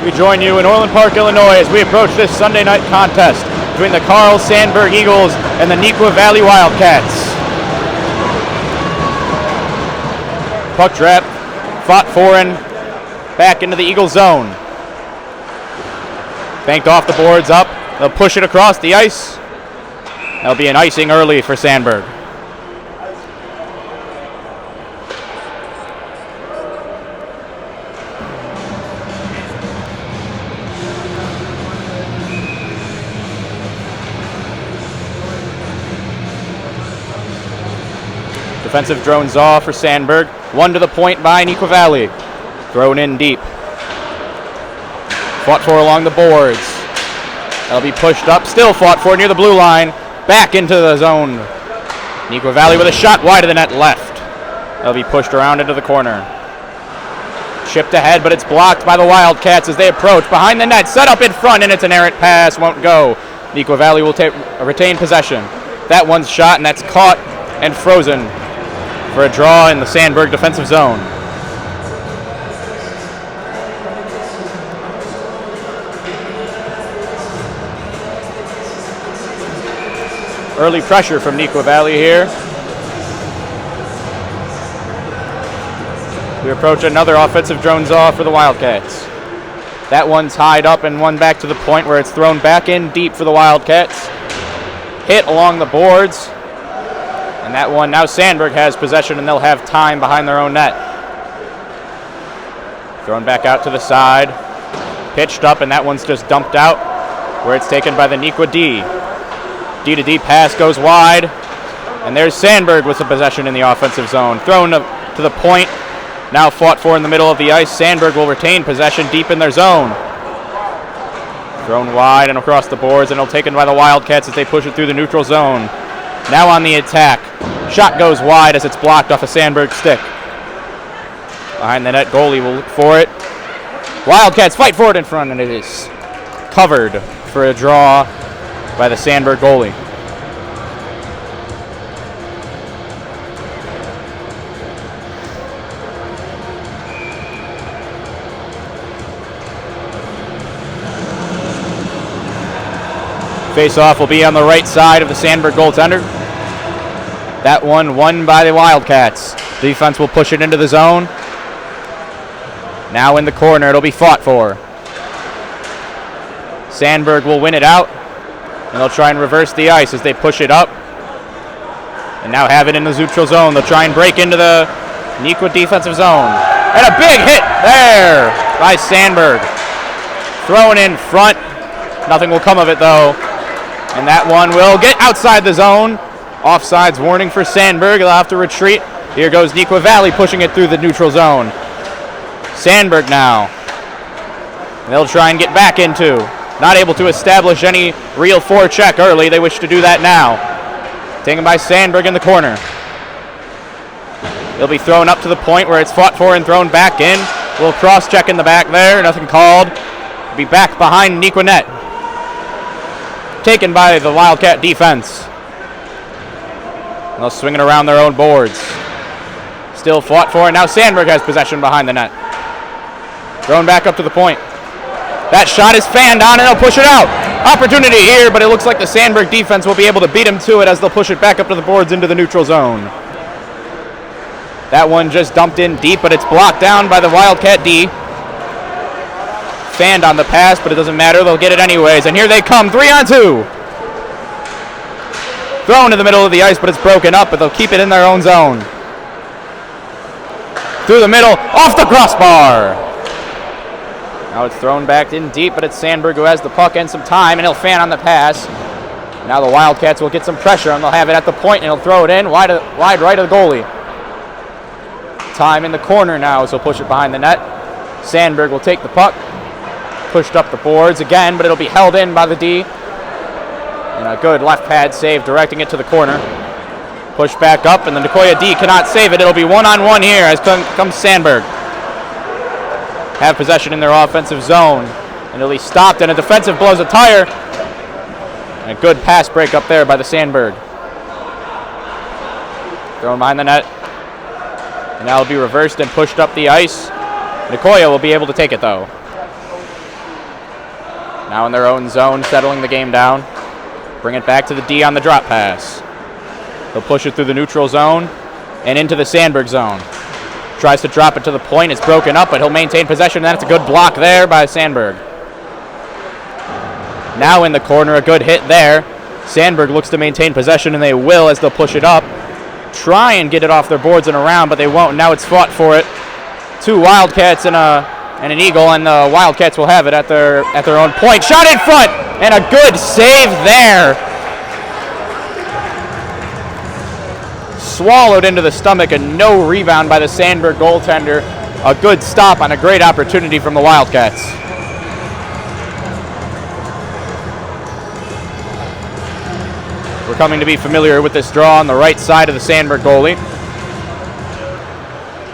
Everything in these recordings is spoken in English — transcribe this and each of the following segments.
We join you in Orland Park, Illinois as we approach this Sunday night contest between the Carl Sandburg Eagles and the Neuqua Valley Wildcats. Puck trap, fought for and back into the Eagle zone. Banked off the boards up. They'll push it across the ice. That'll be an icing early for Sandburg. Defensive drones off for Sandburg. One to the point by Neuqua Valley. Thrown in deep. Fought for along the boards. That'll be pushed up. Still fought for near the blue line. Back into the zone. Neuqua Valley with a shot wide of the net left. That'll be pushed around into the corner. Chipped ahead, but it's blocked by the Wildcats as they approach. Behind the net, set up in front, and it's an errant pass. Won't go. Neuqua Valley will retain possession. That one's shot, and that's caught and frozen for a draw in the Sandburg defensive zone. Early pressure from Neuqua Valley here. We approach another offensive drones off for the Wildcats. That one tied up and one back to the point where it's thrown back in deep for the Wildcats. Hit along the boards. And that one, now Sandburg has possession and they'll have time behind their own net. Thrown back out to the side. Pitched up and that one's just dumped out where it's taken by the Neuqua D. D to D pass goes wide. And there's Sandburg with the possession in the offensive zone. Thrown to the point. Now fought for in the middle of the ice. Sandburg will retain possession deep in their zone. Thrown wide and across the boards and it'll taken by the Wildcats as they push it through the neutral zone. Now on the attack. Shot goes wide as it's blocked off a Sandburg stick. Behind the net, goalie will look for it. Wildcats fight for it in front, and it is covered for a draw by the Sandburg goalie. Face-off will be on the right side of the Sandburg goaltender. That one won by the Wildcats. Defense will push it into the zone. Now in the corner, it'll be fought for. Sandburg will win it out, and they'll try and reverse the ice as they push it up. And now have it in the neutral zone. They'll try and break into the Neuqua defensive zone. And a big hit there by Sandburg. Thrown in front. Nothing will come of it, though. And that one will get outside the zone. Offsides warning for Sandburg. They'll have to retreat. Here goes Neuqua Valley pushing it through the neutral zone. Sandburg now. They'll try and get back into. Not able to establish any real forecheck early. They wish to do that now. Taken by Sandburg in the corner. It'll be thrown up to the point where it's fought for and thrown back in. A little cross-check in the back there. Nothing called. Be back behind Neuqua net. Taken by the Wildcat defense. They'll swing it around their own boards. Still fought for, and now Sandburg has possession behind the net. Thrown back up to the point. That shot is fanned on, and they'll push it out. Opportunity here, but it looks like the Sandburg defense will be able to beat him to it as they'll push it back up to the boards into the neutral zone. That one just dumped in deep, but it's blocked down by the Wildcat D. Fanned on the pass, but it doesn't matter. They'll get it anyways, and here they come, 3-on-2. Thrown in the middle of the ice, but it's broken up, but they'll keep it in their own zone. Through the middle, off the crossbar. Now it's thrown back in deep, but it's Sandburg who has the puck and some time, and he'll fan on the pass. Now the Wildcats will get some pressure, and they'll have it at the point, and he'll throw it in wide right of the goalie. Time in the corner now, so he'll push it behind the net. Sandburg will take the puck. Pushed up the boards again, but it'll be held in by the D. And a good left pad save directing it to the corner. Push back up, and the Neuqua D cannot save it. It'll be one-on-one here as comes Sandburg. Have possession in their offensive zone. And it'll be stopped, and a defensive blows a tire. And a good pass break up there by the Sandburg. Thrown behind the net. And now it'll be reversed and pushed up the ice. Neuqua will be able to take it, though. Now in their own zone, settling the game down. Bring it back to the D on the drop pass. He'll push it through the neutral zone and into the Sandberg zone. Tries to drop it to the point. It's broken up, but he'll maintain possession. That's a good block there by Sandberg. Now in the corner, a good hit there. Sandberg looks to maintain possession, and they will as they'll push it up. Try and get it off their boards and around, but they won't. Now it's fought for it. Two Wildcats and an Eagle, and the Wildcats will have it at their own point. Shot in front, and a good save there. Swallowed into the stomach, and no rebound by the Sandberg goaltender. A good stop on a great opportunity from the Wildcats. We're coming to be familiar with this draw on the right side of the Sandberg goalie.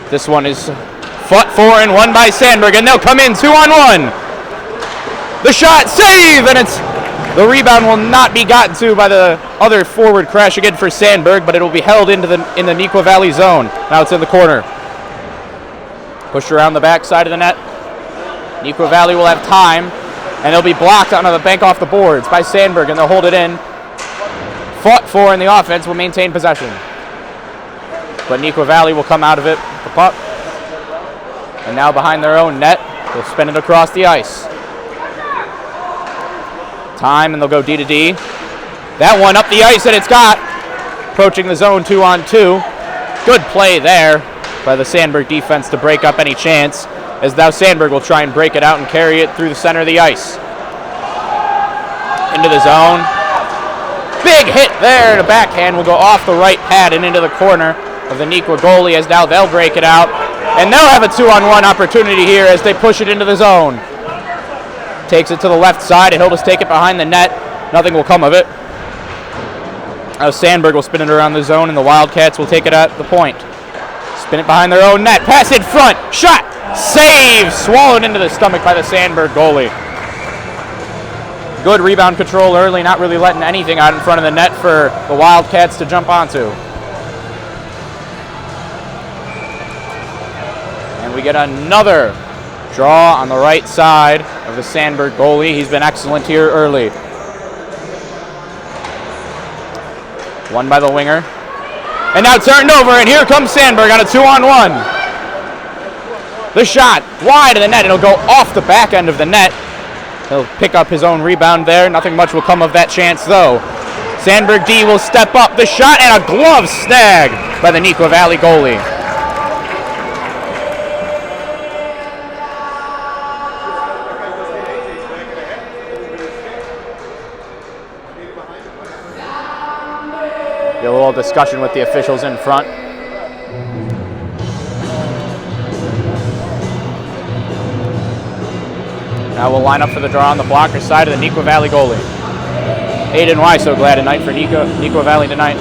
This one is fought for and won by Sandberg, and they'll come in 2-on-1. The shot, save, and the rebound will not be gotten to by the other forward crash again for Sandberg, but it will be held in the Neuqua Valley zone. Now it's in the corner. Pushed around the back side of the net. Neuqua Valley will have time, and they'll be blocked onto the bank off the boards by Sandberg, and they'll hold it in. Fought for, and the offense will maintain possession. But Neuqua Valley will come out of it with the puck. And now behind their own net, they'll spin it across the ice. Time, and they'll go D to D. That one up the ice, and it's got. Approaching the zone 2-on-2. Good play there by the Sandberg defense to break up any chance, as now Sandberg will try and break it out and carry it through the center of the ice. Into the zone. Big hit there, and a backhand will go off the right pad and into the corner of the Neuqua goalie, as now they'll break it out. And they'll have a 2-on-1 opportunity here as they push it into the zone. Takes it to the left side, and he'll just take it behind the net. Nothing will come of it. Now Sandberg will spin it around the zone, and the Wildcats will take it at the point. Spin it behind their own net. Pass in front. Shot. Save. Swallowed into the stomach by the Sandberg goalie. Good rebound control early, not really letting anything out in front of the net for the Wildcats to jump onto. And we get another draw on the right side of the Sandberg goalie. He's been excellent here early. Won by the winger. And now turned over, and here comes Sandberg on a 2-on-1. The shot wide of the net. It'll go off the back end of the net. He'll pick up his own rebound there. Nothing much will come of that chance, though. Sandberg D will step up. The shot, and a glove snag by the Neuqua Valley goalie. Get a little discussion with the officials in front. Now we'll line up for the draw on the blocker side of the Neuqua Valley goalie. Hayden so glad tonight for Neuqua Valley tonight.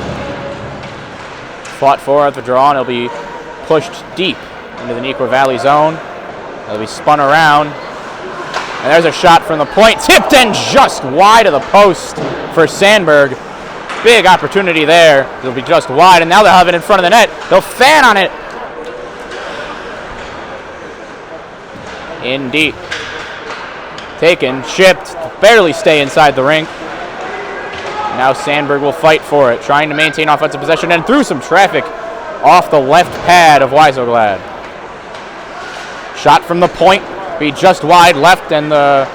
Fought for at the draw, and he'll be pushed deep into the Neuqua Valley zone. He'll be spun around. And there's a shot from the point. Tipped in just wide of the post for Sandberg. Big opportunity there. It'll be just wide, and now they'll have it in front of the net. They'll fan on it. In deep. Taken, chipped, barely stay inside the rink. Now Sandberg will fight for it, trying to maintain offensive possession, and through some traffic off the left pad of Weisoglad. Shot from the point, be just wide left, and the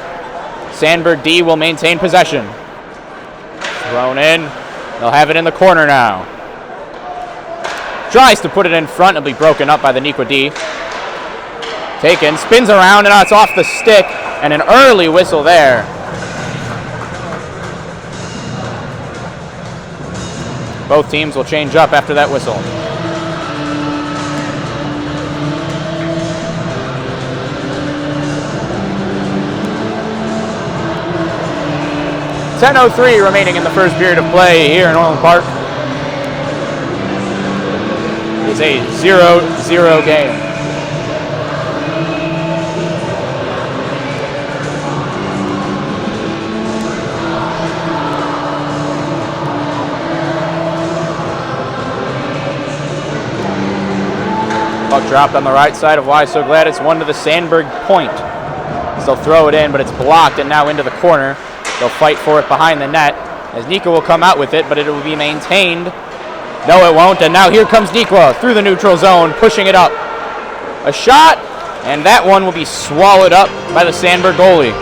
Sandberg D will maintain possession. Thrown in, they'll have it in the corner now. Tries to put it in front, it'll be broken up by the Neuqua D. Taken, spins around, and now it's off the stick. And an early whistle there. Both teams will change up after that whistle. .10:03 remaining in the first period of play here in Orland Park. It's a 0-0 game. Puck dropped on the right side of Weisoglad. It's one to the Sandberg point. So they'll throw it in, but it's blocked and now into the corner. They'll fight for it behind the net as Neuqua will come out with it, but it will be maintained. No, it won't, and now here comes Neuqua through the neutral zone, pushing it up. A shot, and that one will be swallowed up by the Sandburg goalie.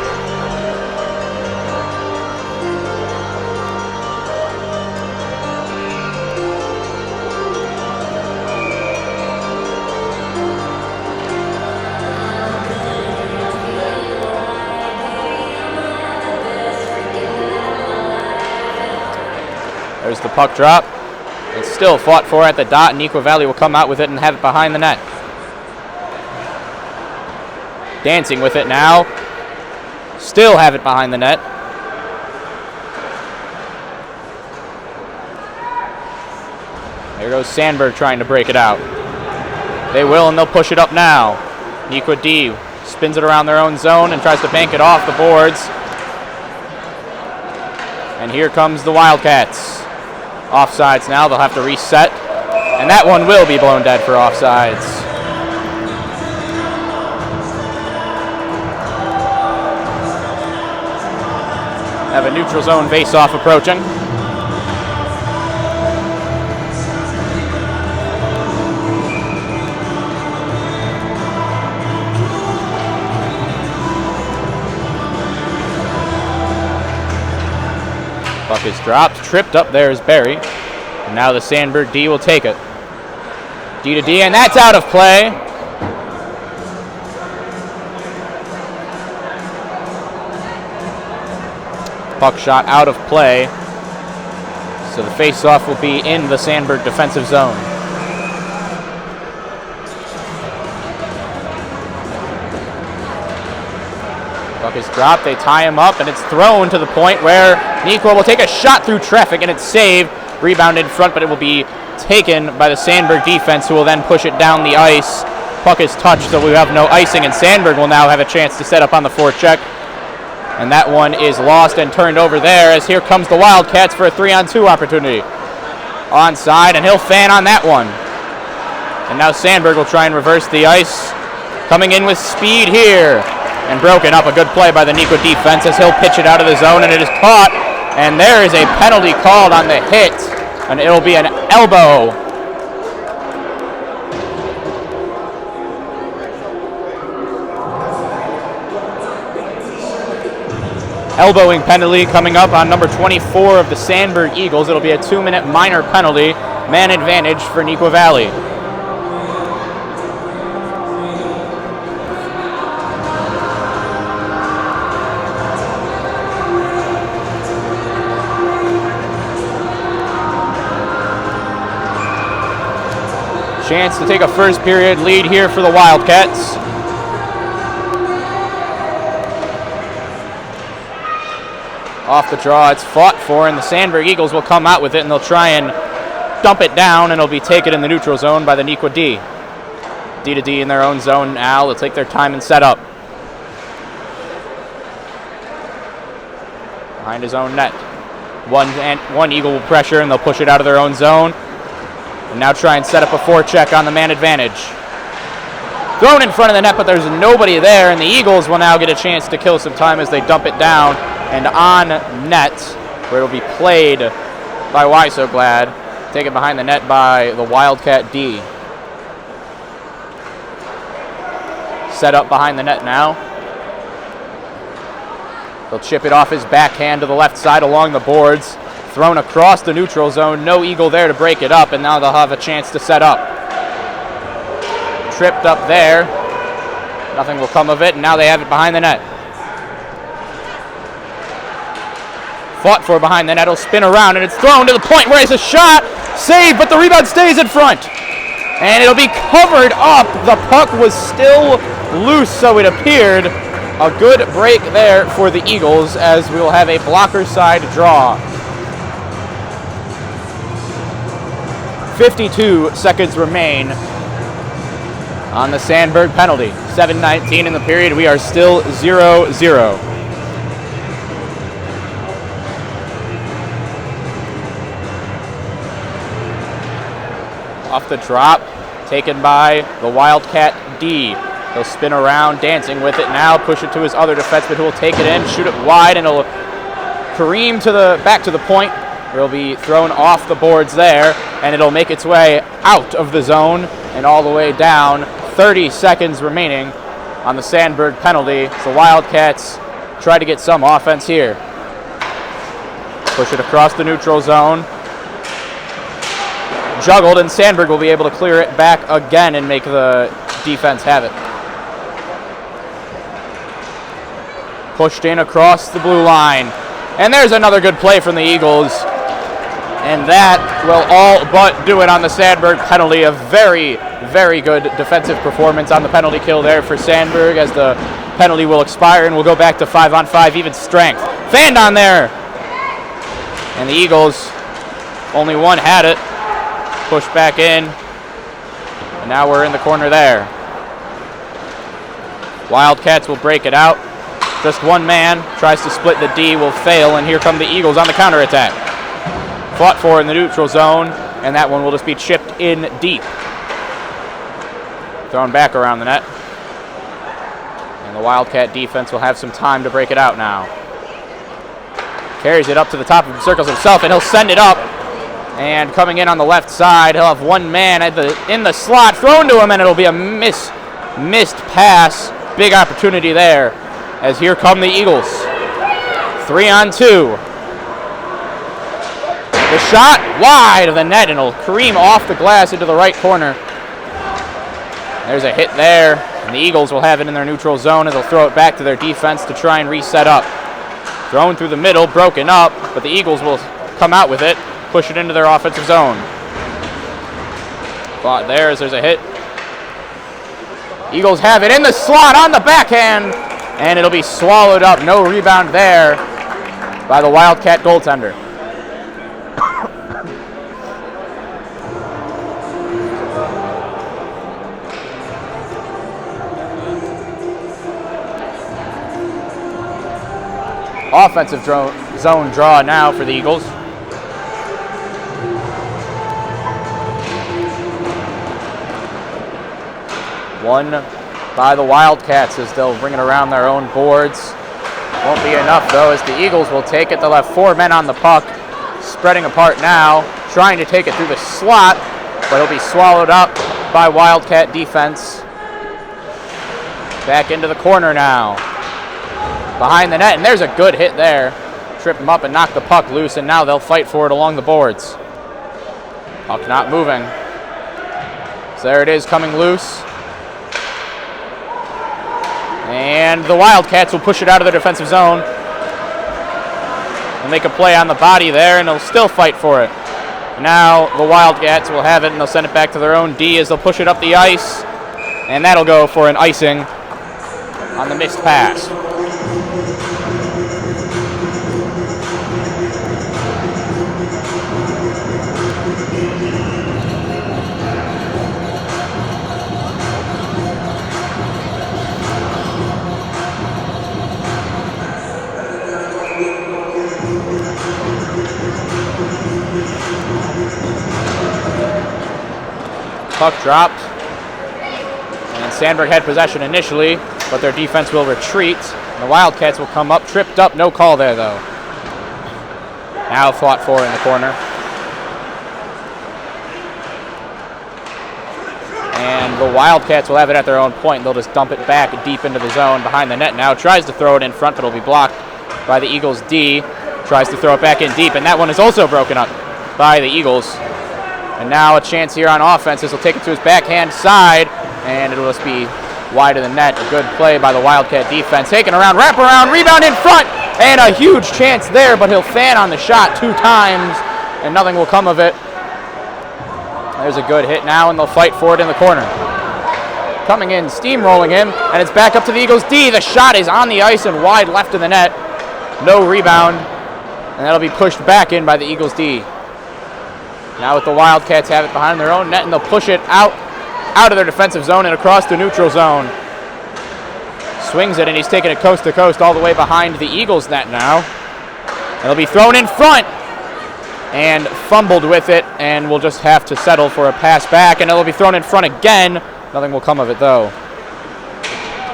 There's the puck drop. It's still fought for at the dot, and Neuqua Valley will come out with it and have it behind the net. Dancing with it now. Still have it behind the net. There goes Sandburg trying to break it out. They will, and they'll push it up now. Neuqua D spins it around their own zone and tries to bank it off the boards. And here comes the Wildcats. Offsides now, they'll have to reset. And that one will be blown dead for offsides. Have a neutral zone face-off approaching. Puck is dropped, tripped up there is Barry. And now the Sandburg D will take it. D to D, and that's out of play. Puck shot out of play. So the face-off will be in the Sandburg defensive zone. Puck is dropped, they tie him up, and it's thrown to the point where Neuqua will take a shot through traffic, and it's saved. Rebound in front, but it will be taken by the Sandburg defense, who will then push it down the ice. Puck is touched, so we have no icing, and Sandburg will now have a chance to set up on the forecheck. And that one is lost and turned over there, as here comes the Wildcats for a 3-on-2 opportunity. Onside, and he'll fan on that one. And now Sandburg will try and reverse the ice. Coming in with speed here. And broken up, a good play by the Neuqua defense as he'll pitch it out of the zone, and it is caught. And there is a penalty called on the hit, and it'll be an elbow. Elbowing penalty coming up on number 24 of the Sandburg Eagles. It'll be a 2-minute minor penalty. Man advantage for Neuqua Valley. Chance to take a first period lead here for the Wildcats. Off the draw, it's fought for, and the Sandburg Eagles will come out with it, and they'll try and dump it down, and it'll be taken in the neutral zone by the Neuqua D. D to D in their own zone now. They'll take their time and set up. Behind his own net. One Eagle will pressure, and they'll push it out of their own zone. And now try and set up a forecheck on the man advantage. Thrown in front of the net, but there's nobody there, and the Eagles will now get a chance to kill some time as they dump it down and on net, where it'll be played by Why So Glad. Taken behind the net by the Wildcat D. Set up behind the net now. They'll chip it off his backhand to the left side along the boards. Thrown across the neutral zone. No Eagle there to break it up, and now they'll have a chance to set up. Tripped up there. Nothing will come of it, and now they have it behind the net. Fought for behind the net. It'll spin around, and it's thrown to the point where it's a shot. Saved, but the rebound stays in front. And it'll be covered up. The puck was still loose, so it appeared. A good break there for the Eagles, as we will have a blocker side draw. 52 seconds remain on the Sandburg penalty. 7:19 in the period. We are still 0-0. Off the drop, taken by the Wildcat D. He'll spin around, dancing with it now, push it to his other defenseman who will take it in, shoot it wide, and it'll careen back to the point. It'll be thrown off the boards there, and it'll make its way out of the zone and all the way down. 30 seconds remaining on the Sandberg penalty. So Wildcats try to get some offense here. Push it across the neutral zone. Juggled, and Sandberg will be able to clear it back again and make the defense have it. Pushed in across the blue line. And there's another good play from the Eagles. And that will all but do it on the Sandberg penalty. A very, very good defensive performance on the penalty kill there for Sandberg, as the penalty will expire and we'll go back to 5-on-5 even strength. Fanned on there. And the Eagles, only one had it. Pushed back in. And now we're in the corner there. Wildcats will break it out. Just one man tries to split the D, will fail, and here come the Eagles on the counterattack. Fought for in the neutral zone, and that one will just be chipped in deep. Thrown back around the net. And the Wildcat defense will have some time to break it out now. Carries it up to the top of the circles himself, and he'll send it up. And coming in on the left side, he'll have one man in the slot thrown to him, and it'll be a missed pass. Big opportunity there, as here come the Eagles. 3-on-2. The shot wide of the net, and it'll cream off the glass into the right corner. There's a hit there, and the Eagles will have it in their neutral zone, and they'll throw it back to their defense to try and reset up. Thrown through the middle, broken up, but the Eagles will come out with it, push it into their offensive zone. But there's a hit. Eagles have it in the slot on the backhand, and it'll be swallowed up. No rebound there by the Wildcat goaltender. Offensive zone draw now for the Eagles. One by the Wildcats as they'll bring it around their own boards. Won't be enough though, as the Eagles will take it. They'll have four men on the puck, spreading apart now, trying to take it through the slot, but it'll be swallowed up by Wildcat defense. Back into the corner now. Behind the net, and there's a good hit there. Trip him up and knock the puck loose, and now they'll fight for it along the boards. Puck not moving. So there it is, coming loose. And the Wildcats will push it out of their defensive zone. They'll make a play on the body there, and they'll still fight for it. Now the Wildcats will have it, and they'll send it back to their own D as they'll push it up the ice. And that'll go for an icing on the missed pass. Puck dropped, and Sandberg had possession initially, but their defense will retreat. The Wildcats will come up, tripped up, no call there though. Now fought for in the corner. And the Wildcats will have it at their own point. They'll just dump it back deep into the zone behind the net now. Tries to throw it in front, but it'll be blocked by the Eagles D. Tries to throw it back in deep, and that one is also broken up by the Eagles. And now a chance here on offense as he'll take it to his backhand side, and it'll just be wide of the net. A good play by the Wildcat defense. Taken around, wrap around, rebound in front, and a huge chance there, but he'll fan on the shot 2 times, and nothing will come of it. There's a good hit now, and they'll fight for it in the corner. Coming in, steamrolling him, and it's back up to the Eagles D. The shot is on the ice and wide left of the net. No rebound, and that'll be pushed back in by the Eagles D. Now with the Wildcats have it behind their own net, and they'll push it out of their defensive zone and across the neutral zone. Swings it, and he's taking it coast to coast all the way behind the Eagles net now. It'll be thrown in front and fumbled with it, and we'll just have to settle for a pass back, and it'll be thrown in front again. Nothing will come of it though.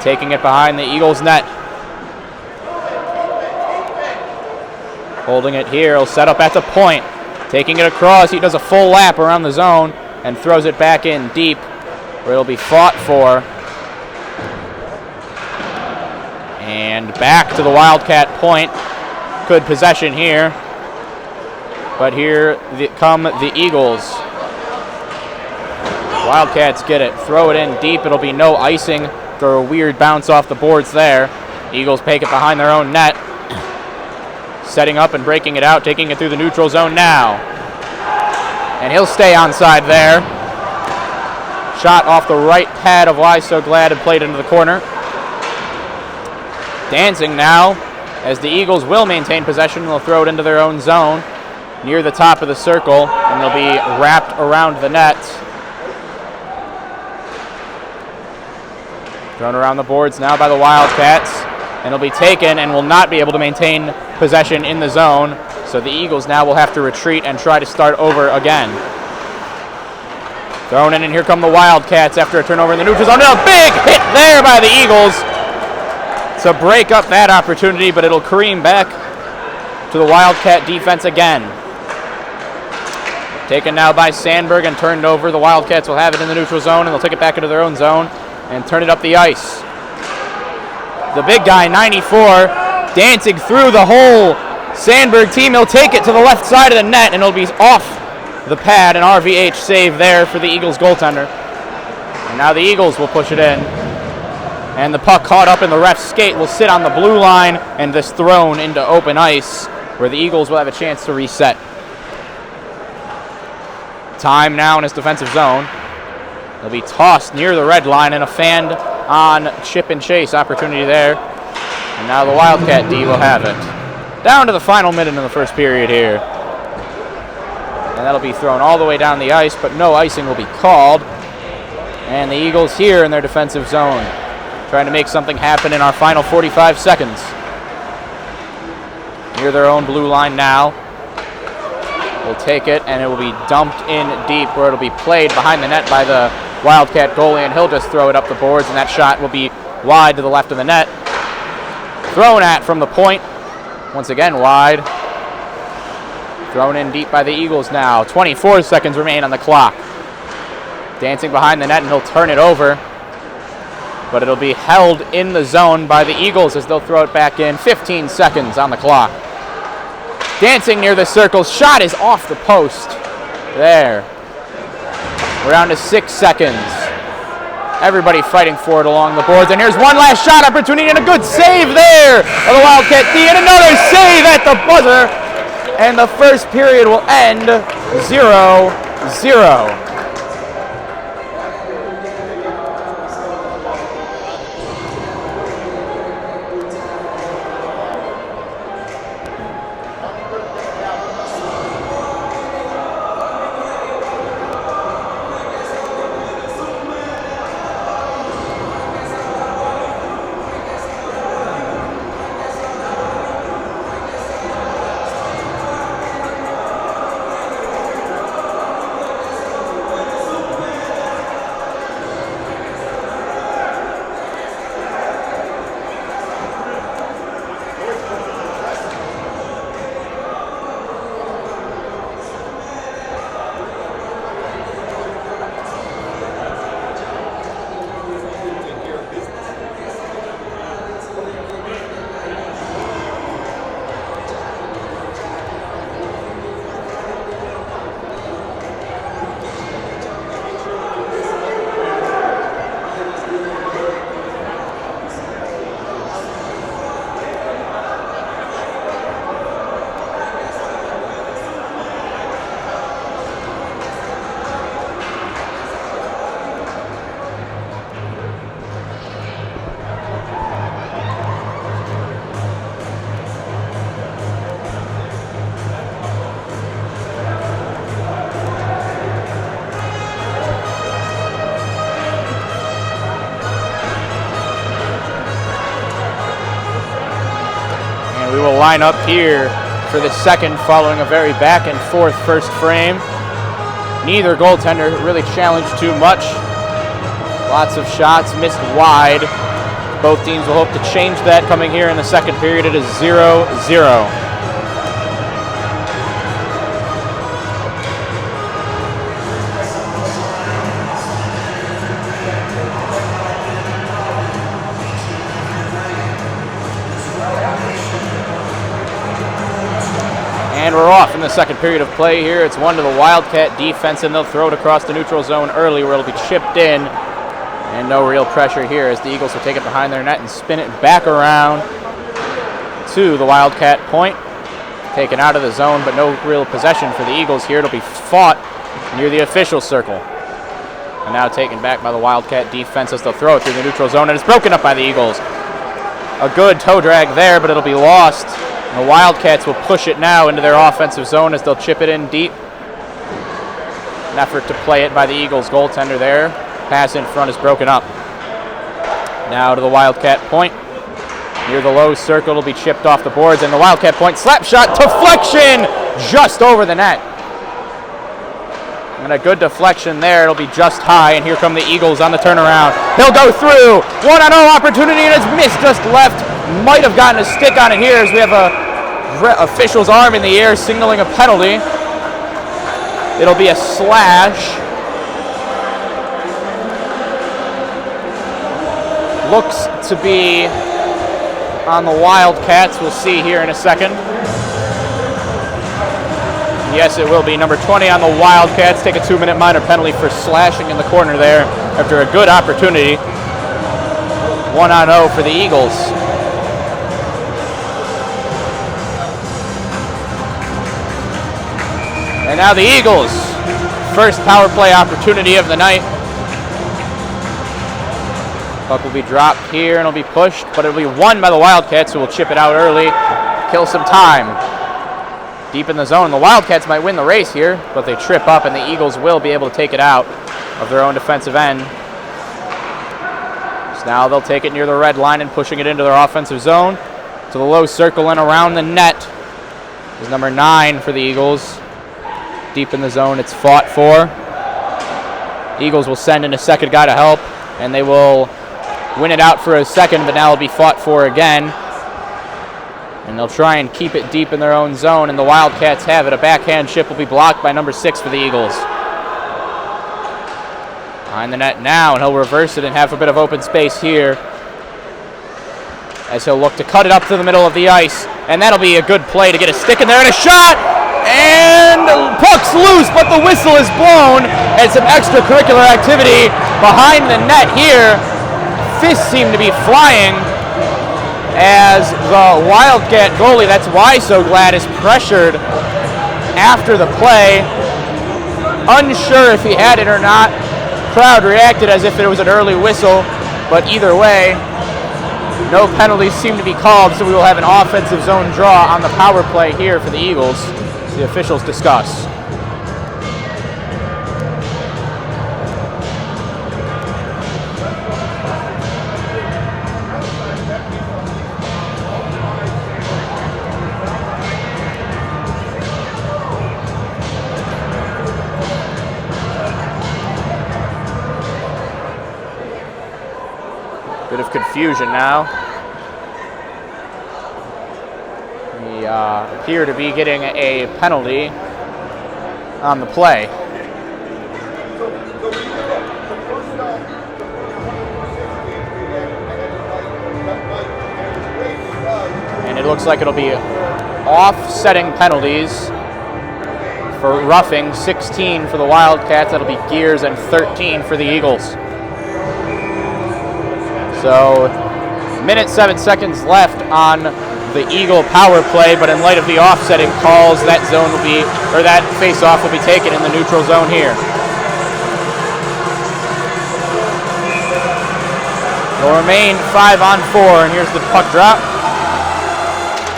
taking it behind the Eagles' net. Holding it here, he'll set up at the point. Taking it across, he does a full lap around the zone and throws it back in deep, where it'll be fought for. And back to the Wildcat point. Good possession here. But here come the Eagles. Wildcats get it. Throw it in deep. It'll be no icing. Throw a weird bounce off the boards there. Eagles take it behind their own net. Setting up and breaking it out. Taking it through the neutral zone now. And he'll stay onside there. Shot off the right pad of Why So Glad and played into the corner. Dancing now, as the Eagles will maintain possession. They'll throw it into their own zone near the top of the circle, and they'll be wrapped around the net. Thrown around the boards now by the Wildcats, and it'll be taken and will not be able to maintain possession in the zone. So the Eagles now will have to retreat and try to start over again. Thrown in, and here come the Wildcats after a turnover in the neutral zone. A big hit there by the Eagles to break up that opportunity, but it'll cream back to the Wildcat defense again. Taken now by Sandberg and turned over. The Wildcats will have it in the neutral zone, and they'll take it back into their own zone and turn it up the ice. The big guy, 94, dancing through the whole Sandberg team. He'll take it to the left side of the net, and it'll be off the pad. An RVH save there for the Eagles goaltender. And now the Eagles will push it in. And the puck caught up in the ref's skate will sit on the blue line and just thrown into open ice, where the Eagles will have a chance to reset. Time now in his defensive zone. They'll be tossed near the red line, and a fanned on chip and chase opportunity there. And now the Wildcat D will have it. Down to the final minute in the first period here. And that'll be thrown all the way down the ice, but no icing will be called. And the Eagles here in their defensive zone, trying to make something happen in our final 45 seconds. Near their own blue line now. Will take it, and it will be dumped in deep, where it'll be played behind the net by the Wildcat goalie, and he'll just throw it up the boards, and that shot will be wide to the left of the net. Thrown at from the point. Once again wide. Thrown in deep by the Eagles now. 24 seconds remain on the clock. Dancing behind the net, and he'll turn it over. But it'll be held in the zone by the Eagles as they'll throw it back in. 15 seconds on the clock. Dancing near the circle. Shot is off the post. There. We're down to 6 seconds. Everybody fighting for it along the boards. And here's one last shot opportunity, and a good save there of the Wildcat D. And another save at the buzzer. And the first period will end 0-0. We will line up here for the second following a very back and forth first frame. Neither goaltender really challenged too much. Lots of shots missed wide. Both teams will hope to change that coming here in the second period. It is 0-0. And we're off in the second period of play here. It's one to the Wildcat defense, and they'll throw it across the neutral zone early where it'll be chipped in. And no real pressure here as the Eagles will take it behind their net and spin it back around to the Wildcat point. Taken out of the zone, but no real possession for the Eagles here. It'll be fought near the official circle. And now taken back by the Wildcat defense as they'll throw it through the neutral zone, and it's broken up by the Eagles. A good toe drag there, but it'll be lost. The Wildcats will push it now into their offensive zone as they'll chip it in deep. An effort to play it by the Eagles goaltender there. Pass in front is broken up. Now to the Wildcat point. Near the low circle, it'll be chipped off the boards, and the Wildcat point slap shot deflection just over the net. And a good deflection there. It'll be just high, and here come the Eagles on the turnaround. He'll go through. 1-0 opportunity, and it's missed just left. Might have gotten a stick on it here as we have a official's arm in the air signaling a penalty. It'll be a slash. Looks to be on the Wildcats. We'll see here in a second. Yes, it will be. Number 20 on the Wildcats. Take a 2-minute minor penalty for slashing in the corner there after a good opportunity. 1-0 for the Eagles. And now the Eagles, first power play opportunity of the night. Puck will be dropped here and it'll be pushed, but it'll be won by the Wildcats, who will chip it out early, kill some time. Deep in the zone, the Wildcats might win the race here, but they trip up and the Eagles will be able to take it out of their own defensive end. So now they'll take it near the red line and pushing it into their offensive zone. To the low circle and around the net is number 9 for the Eagles. Deep in the zone, it's fought for. Eagles will send in a second guy to help, and they will win it out for a second, but now it'll be fought for again. And they'll try and keep it deep in their own zone, and the Wildcats have it. A backhand chip will be blocked by number 6 for the Eagles. Behind the net now, and he'll reverse it and have a bit of open space here as he'll look to cut it up to the middle of the ice, and that'll be a good play to get a stick in there and a shot! And puck's loose, but the whistle is blown, and some extracurricular activity behind the net here. Fists seem to be flying as the Wildcat goalie, that's why so glad, is pressured after the play. Unsure if he had it or not. Crowd reacted as if it was an early whistle, but either way, no penalties seem to be called, so we will have an offensive zone draw on the power play here for the Eagles. The officials discuss. Bit of confusion now. Appear to be getting a penalty on the play. And it looks like it'll be offsetting penalties for roughing. 16 for the Wildcats, that'll be Gears, and 13 for the Eagles. So, minute 7 seconds left on the Eagle power play, but in light of the offsetting calls, that zone will be, or that face-off will be taken in the neutral zone here. It'll remain 5-on-4, and here's the puck drop.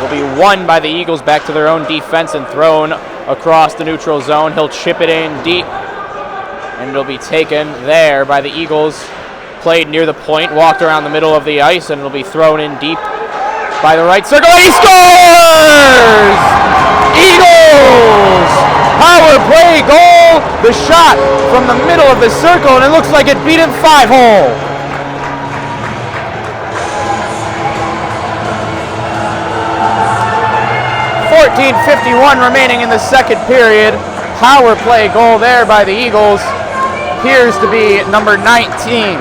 Will be won by the Eagles back to their own defense and thrown across the neutral zone. He'll chip it in deep, and it'll be taken there by the Eagles. Played near the point, walked around the middle of the ice, and it'll be thrown in deep by the right circle, and he scores! Eagles! Power play goal! The shot from the middle of the circle, and it looks like it beat him 5-hole. 14:51 remaining in the second period. Power play goal there by the Eagles. Appears to be number 19.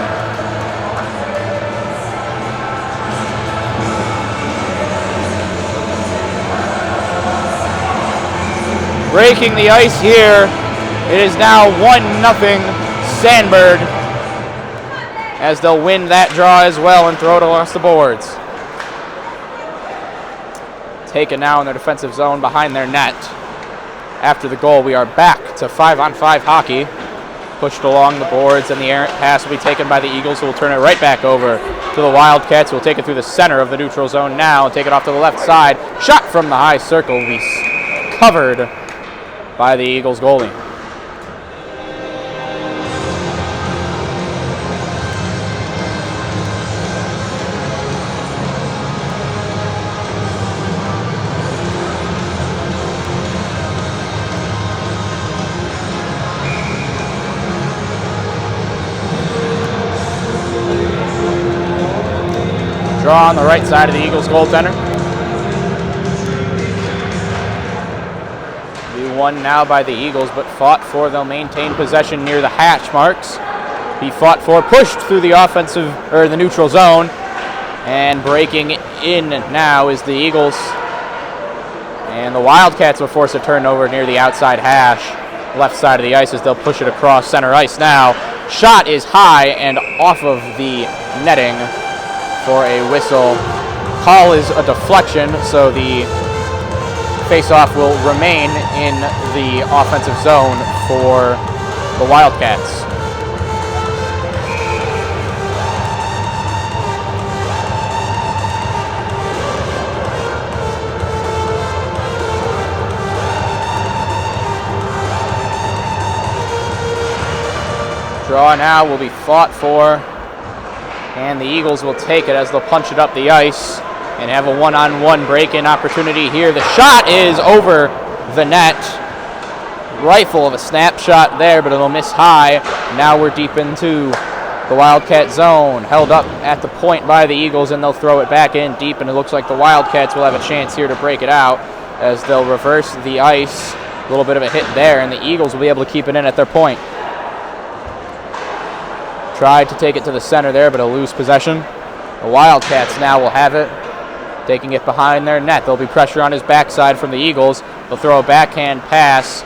Breaking the ice here. It is now 1-0 Sandburg, as they'll win that draw as well and throw it across the boards. Taken now in their defensive zone behind their net. After the goal, we are back to 5-on-5 hockey. Pushed along the boards, and the errant pass will be taken by the Eagles, who will turn it right back over to the Wildcats, who will take it through the center of the neutral zone now and take it off to the left side. Shot from the high circle will be covered by the Eagles goalie. Draw on the right side of the Eagles goaltender. Be won now by the Eagles, but fought for. They'll maintain possession near the hatch marks. Be fought for, pushed through the offensive or the neutral zone, and breaking in now is the Eagles. And the Wildcats will force a turnover near the outside hash, left side of the ice, as they'll push it across center ice now. Shot is high and off of the netting for a whistle. Call is a deflection, so the face-off will remain in the offensive zone for the Wildcats. Draw now will be fought for, and the Eagles will take it as they'll punch it up the ice and have a one-on-one break-in opportunity here. The shot is over the net. Rifle of a snapshot there, but it'll miss high. Now we're deep into the Wildcat zone, held up at the point by the Eagles, and they'll throw it back in deep, and it looks like the Wildcats will have a chance here to break it out as they'll reverse the ice. A little bit of a hit there, and the Eagles will be able to keep it in at their point. Tried to take it to the center there, but a loose possession. The Wildcats now will have it, taking it behind their net. There'll be pressure on his backside from the Eagles. They'll throw a backhand pass.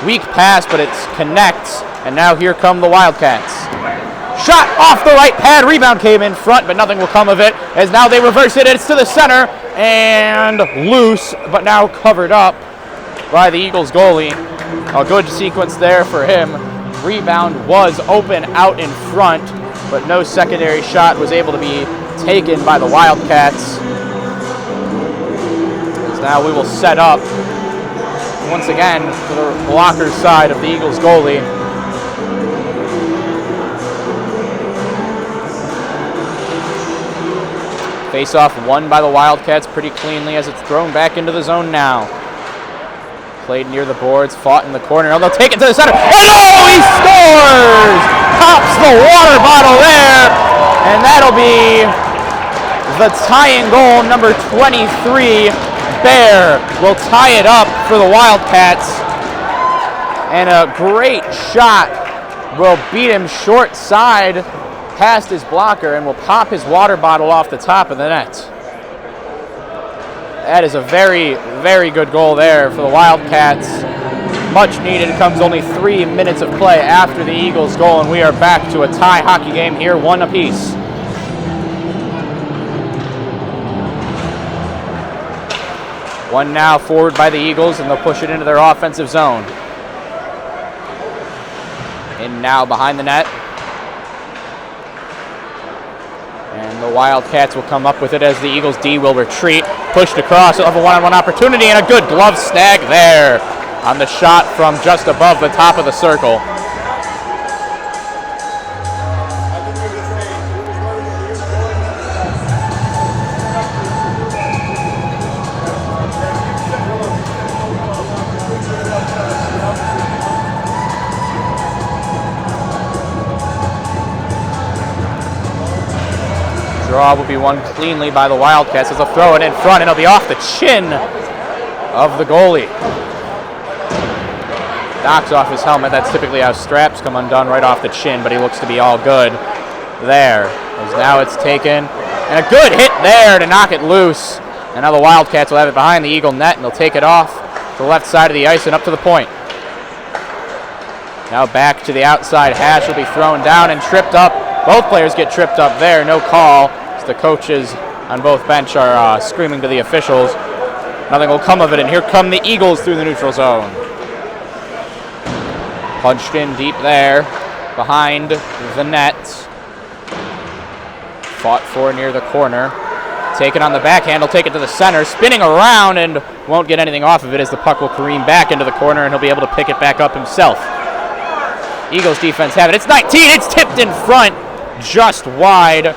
Weak pass, but it connects, and now here come the Wildcats. Shot off the right pad. Rebound came in front, but nothing will come of it, as now they reverse it. It's to the center, and loose, but now covered up by the Eagles goalie. A good sequence there for him. Rebound was open out in front, but no secondary shot was able to be taken by the Wildcats. As now we will set up once again to the blocker side of the Eagles goalie. Face-off won by the Wildcats pretty cleanly as it's thrown back into the zone now. Played near the boards, fought in the corner. Oh, they'll take it to the center. And oh, he scores! Pops the water bottle there. And that'll be the tying goal. Number 23, Bear, will tie it up for the Wildcats. And a great shot will beat him short side past his blocker and will pop his water bottle off the top of the net. That is a very, very good goal there for the Wildcats. Much needed. It comes only 3 minutes of play after the Eagles' goal, and we are back to a tie hockey game here, 1 apiece. One now forward by the Eagles, and they'll push it into their offensive zone. In now behind the net. And the Wildcats will come up with it as the Eagles D will retreat. Pushed across, they'll have a one-on-one opportunity, and a good glove snag there on the shot from just above the top of the circle. Draw will be won cleanly by the Wildcats as they'll throw it in front, and it'll be off the chin of the goalie. Knocks off his helmet. That's typically how straps come undone, right off the chin, but he looks to be all good there. As now it's taken, and a good hit there to knock it loose. And now the Wildcats will have it behind the Eagle net, and they'll take it off to the left side of the ice and up to the point. Now back to the outside hash. Will be thrown down and tripped up. Both players get tripped up there. No call, as the coaches on both bench are screaming to the officials. Nothing will come of it, and here come the Eagles through the neutral zone. Punched in deep there, behind the net. Fought for near the corner. Taken on the backhand, he'll take it to the center, spinning around and won't get anything off of it as the puck will careen back into the corner and he'll be able to pick it back up himself. Eagles defense have it. It's 19, it's tipped in front, just wide.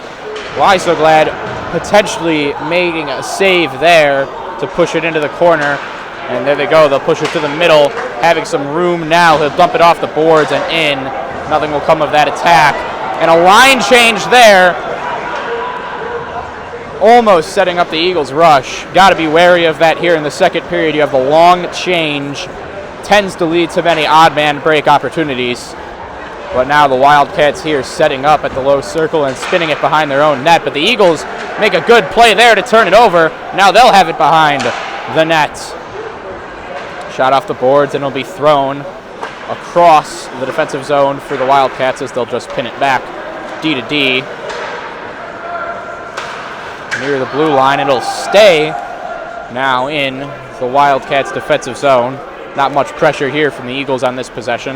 Why so glad potentially making a save there to push it into the corner. And there they go, they'll push it to the middle, having some room now. He'll dump it off the boards and in. Nothing will come of that attack. And a line change there. Almost setting up the Eagles' rush. Got to be wary of that here in the second period. You have the long change. Tends to lead to many odd man break opportunities. But now the Wildcats here setting up at the low circle and spinning it behind their own net. But the Eagles make a good play there to turn it over. Now they'll have it behind the net. Shot off the boards and it'll be thrown across the defensive zone for the Wildcats as they'll just pin it back D to D. Near the blue line, it'll stay now in the Wildcats' defensive zone. Not much pressure here from the Eagles on this possession.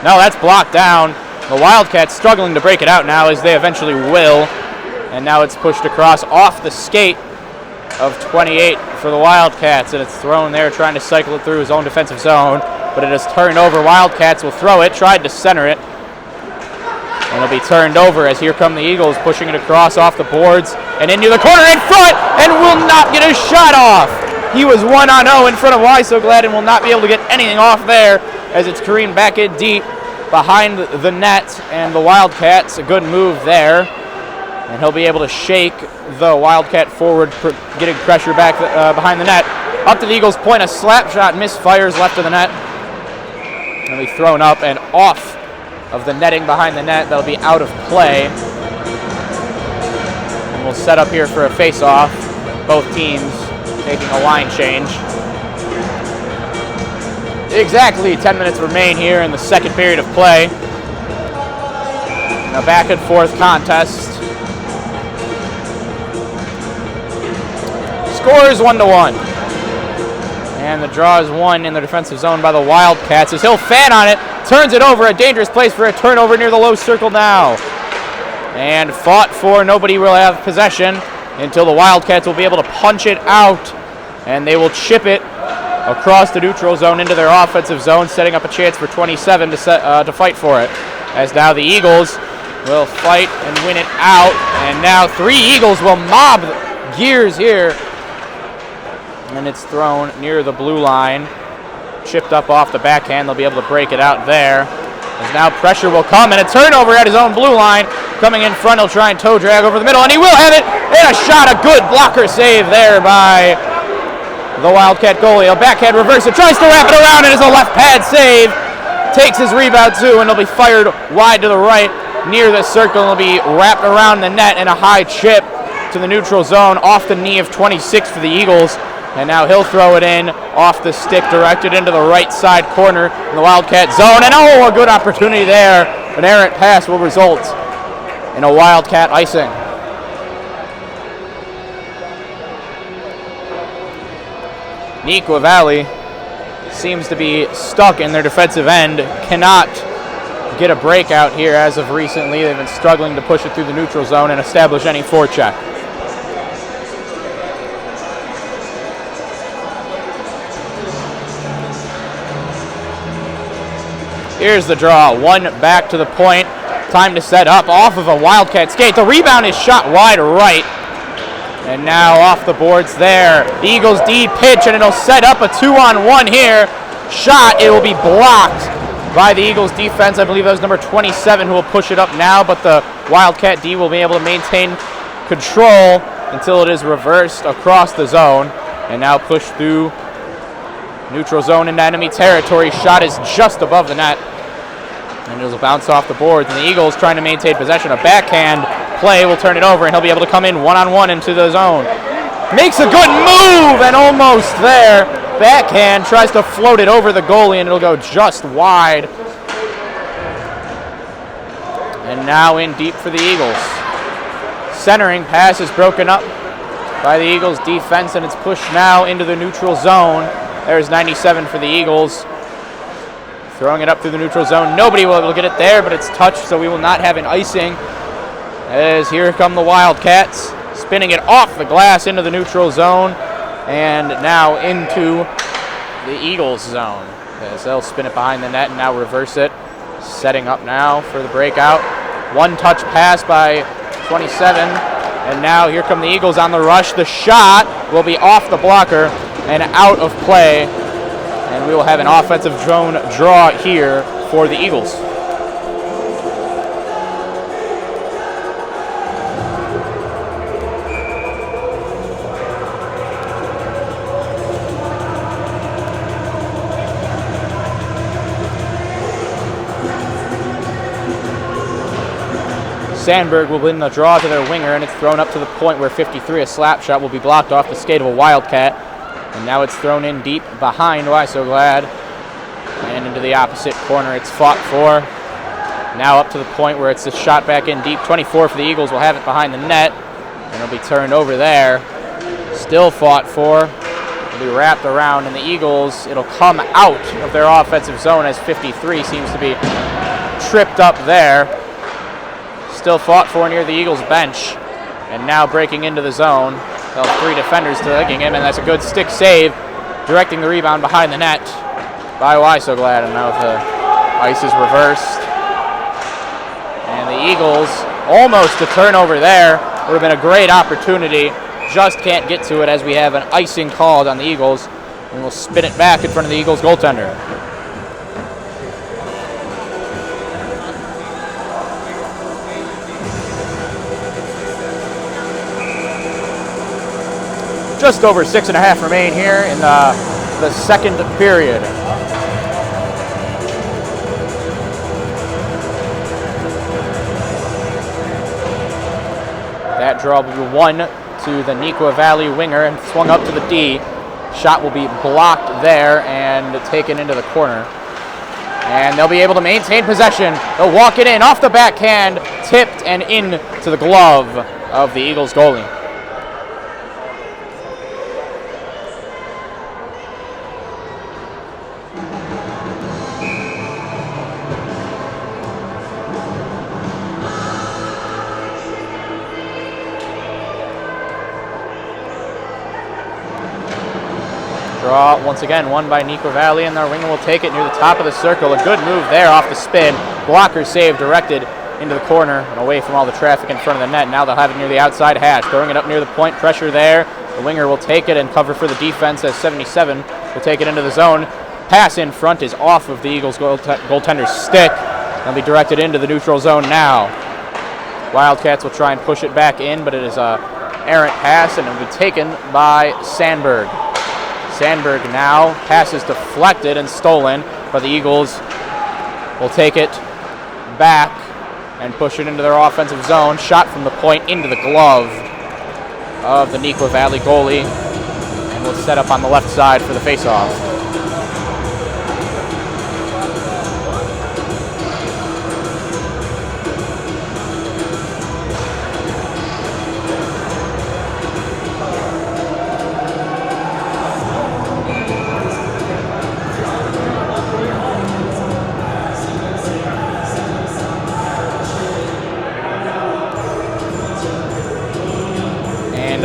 No, that's blocked down. The Wildcats struggling to break it out now as they eventually will. And now it's pushed across off the skate of 28 for the Wildcats, and it's thrown there trying to cycle it through his own defensive zone, but it is turned over. Wildcats will throw it, tried to center it. And it'll be turned over as here come the Eagles pushing it across off the boards and into the corner in front and will not get his shot off. He was 1-0 in front of Why So Glad and will not be able to get anything off there as it's careened back in deep behind the net. And the Wildcats, a good move there. And he'll be able to shake the Wildcat forward, getting pressure back behind the net. Up to the Eagles' point, a slap shot misfires left of the net. And it'll be thrown up and off of the netting behind the net. That'll be out of play. And we'll set up here for a face-off. Both teams taking a line change. Exactly 10 minutes remain here in the second period of play. A back and forth contest. Score is 1-1. And the draw is won in the defensive zone by the Wildcats as he'll fan on it, turns it over, a dangerous place for a turnover near the low circle now. And fought for, nobody will have possession until the Wildcats will be able to punch it out. And they will chip it across the neutral zone into their offensive zone, setting up a chance for 27 to fight for it. As now the Eagles will fight and win it out. And now 3 Eagles will mob gears here. And it's thrown near the blue line. Chipped up off the backhand. They'll be able to break it out there. As now pressure will come and a turnover at his own blue line. Coming in front, he'll try and toe drag over the middle, and he will have it. And a shot, a good blocker save there by the Wildcat goalie. A backhand reverse, it tries to wrap it around, and it's a left pad save. Takes his rebound too, and it'll be fired wide to the right near the circle. It'll be wrapped around the net and a high chip to the neutral zone off the knee of 26 for the Eagles. And now he'll throw it in off the stick, directed into the right side corner in the Wildcat zone. And a good opportunity there. An errant pass will result in a Wildcat icing. Neuqua Valley seems to be stuck in their defensive end. Cannot get a breakout here as of recently. They've been struggling to push it through the neutral zone and establish any forecheck. Here's the draw, one back to the point. Time to set up off of a Wildcat skate. The rebound is shot wide right. And now off the boards there. The Eagles D pitch, and it'll set up a 2-on-1 here. Shot, it will be blocked by the Eagles defense. I believe that was number 27 who will push it up now, but the Wildcat D will be able to maintain control until it is reversed across the zone. And now push through neutral zone into enemy territory. Shot is just above the net. And it'll bounce off the boards. And the Eagles trying to maintain possession. A backhand play will turn it over, and he'll be able to come in one-on-one into the zone. Makes a good move, and almost there. Backhand tries to float it over the goalie, and it'll go just wide. And now in deep for the Eagles. Centering pass is broken up by the Eagles defense, and it's pushed now into the neutral zone. There's 97 for the Eagles. Throwing it up through the neutral zone. Nobody will be able to get it there, but it's touched, so we will not have an icing. As here come the Wildcats, spinning it off the glass into the neutral zone, and now into the Eagles zone. As they'll spin it behind the net and now reverse it. Setting up now for the breakout. One-touch pass by 27, and now here come the Eagles on the rush. The shot will be off the blocker and out of play, and we will have an offensive zone draw here for the Eagles. Sandberg will win the draw to their winger, and it's thrown up to the point where 53, a slap shot, will be blocked off the skate of a Wildcat. And now it's thrown in deep behind Why So Glad. And into the opposite corner it's fought for. Now up to the point where it's a shot back in deep. 24 for the Eagles will have it behind the net. And it'll be turned over there. Still fought for. It'll be wrapped around, and the Eagles, it'll come out of their offensive zone as 53 seems to be tripped up there. Still fought for near the Eagles bench, and now breaking into the zone. They'll have three defenders tagging him, and that's a good stick save, directing the rebound behind the net by Why So Glad, and now the ice is reversed. And the Eagles, almost a turnover there. Would have been a great opportunity, just can't get to it as we have an icing called on the Eagles, and we'll spin it back in front of the Eagles goaltender. Just over 6.5 remain here in the second period. That draw will be one to the Neuqua Valley winger and swung up to the D. Shot will be blocked there and taken into the corner. And they'll be able to maintain possession. They'll walk it in off the backhand, tipped and in to the glove of the Eagles goalie. Draw once again won by Neuqua Valley, and their winger will take it near the top of the circle. A good move there off the spin. Blocker save directed into the corner and away from all the traffic in front of the net. Now they'll have it near the outside hash. Throwing it up near the point. Pressure there. The winger will take it and cover for the defense as 77 will take it into the zone. Pass in front is off of the Eagles goaltender's stick. They'll be directed into the neutral zone now. Wildcats will try and push it back in, but it is a errant pass, and it will be taken by Sandberg. Sandberg now, pass is deflected and stolen, but the Eagles will take it back and push it into their offensive zone. Shot from the point into the glove of the Neuqua Valley goalie, and will set up on the left side for the faceoff.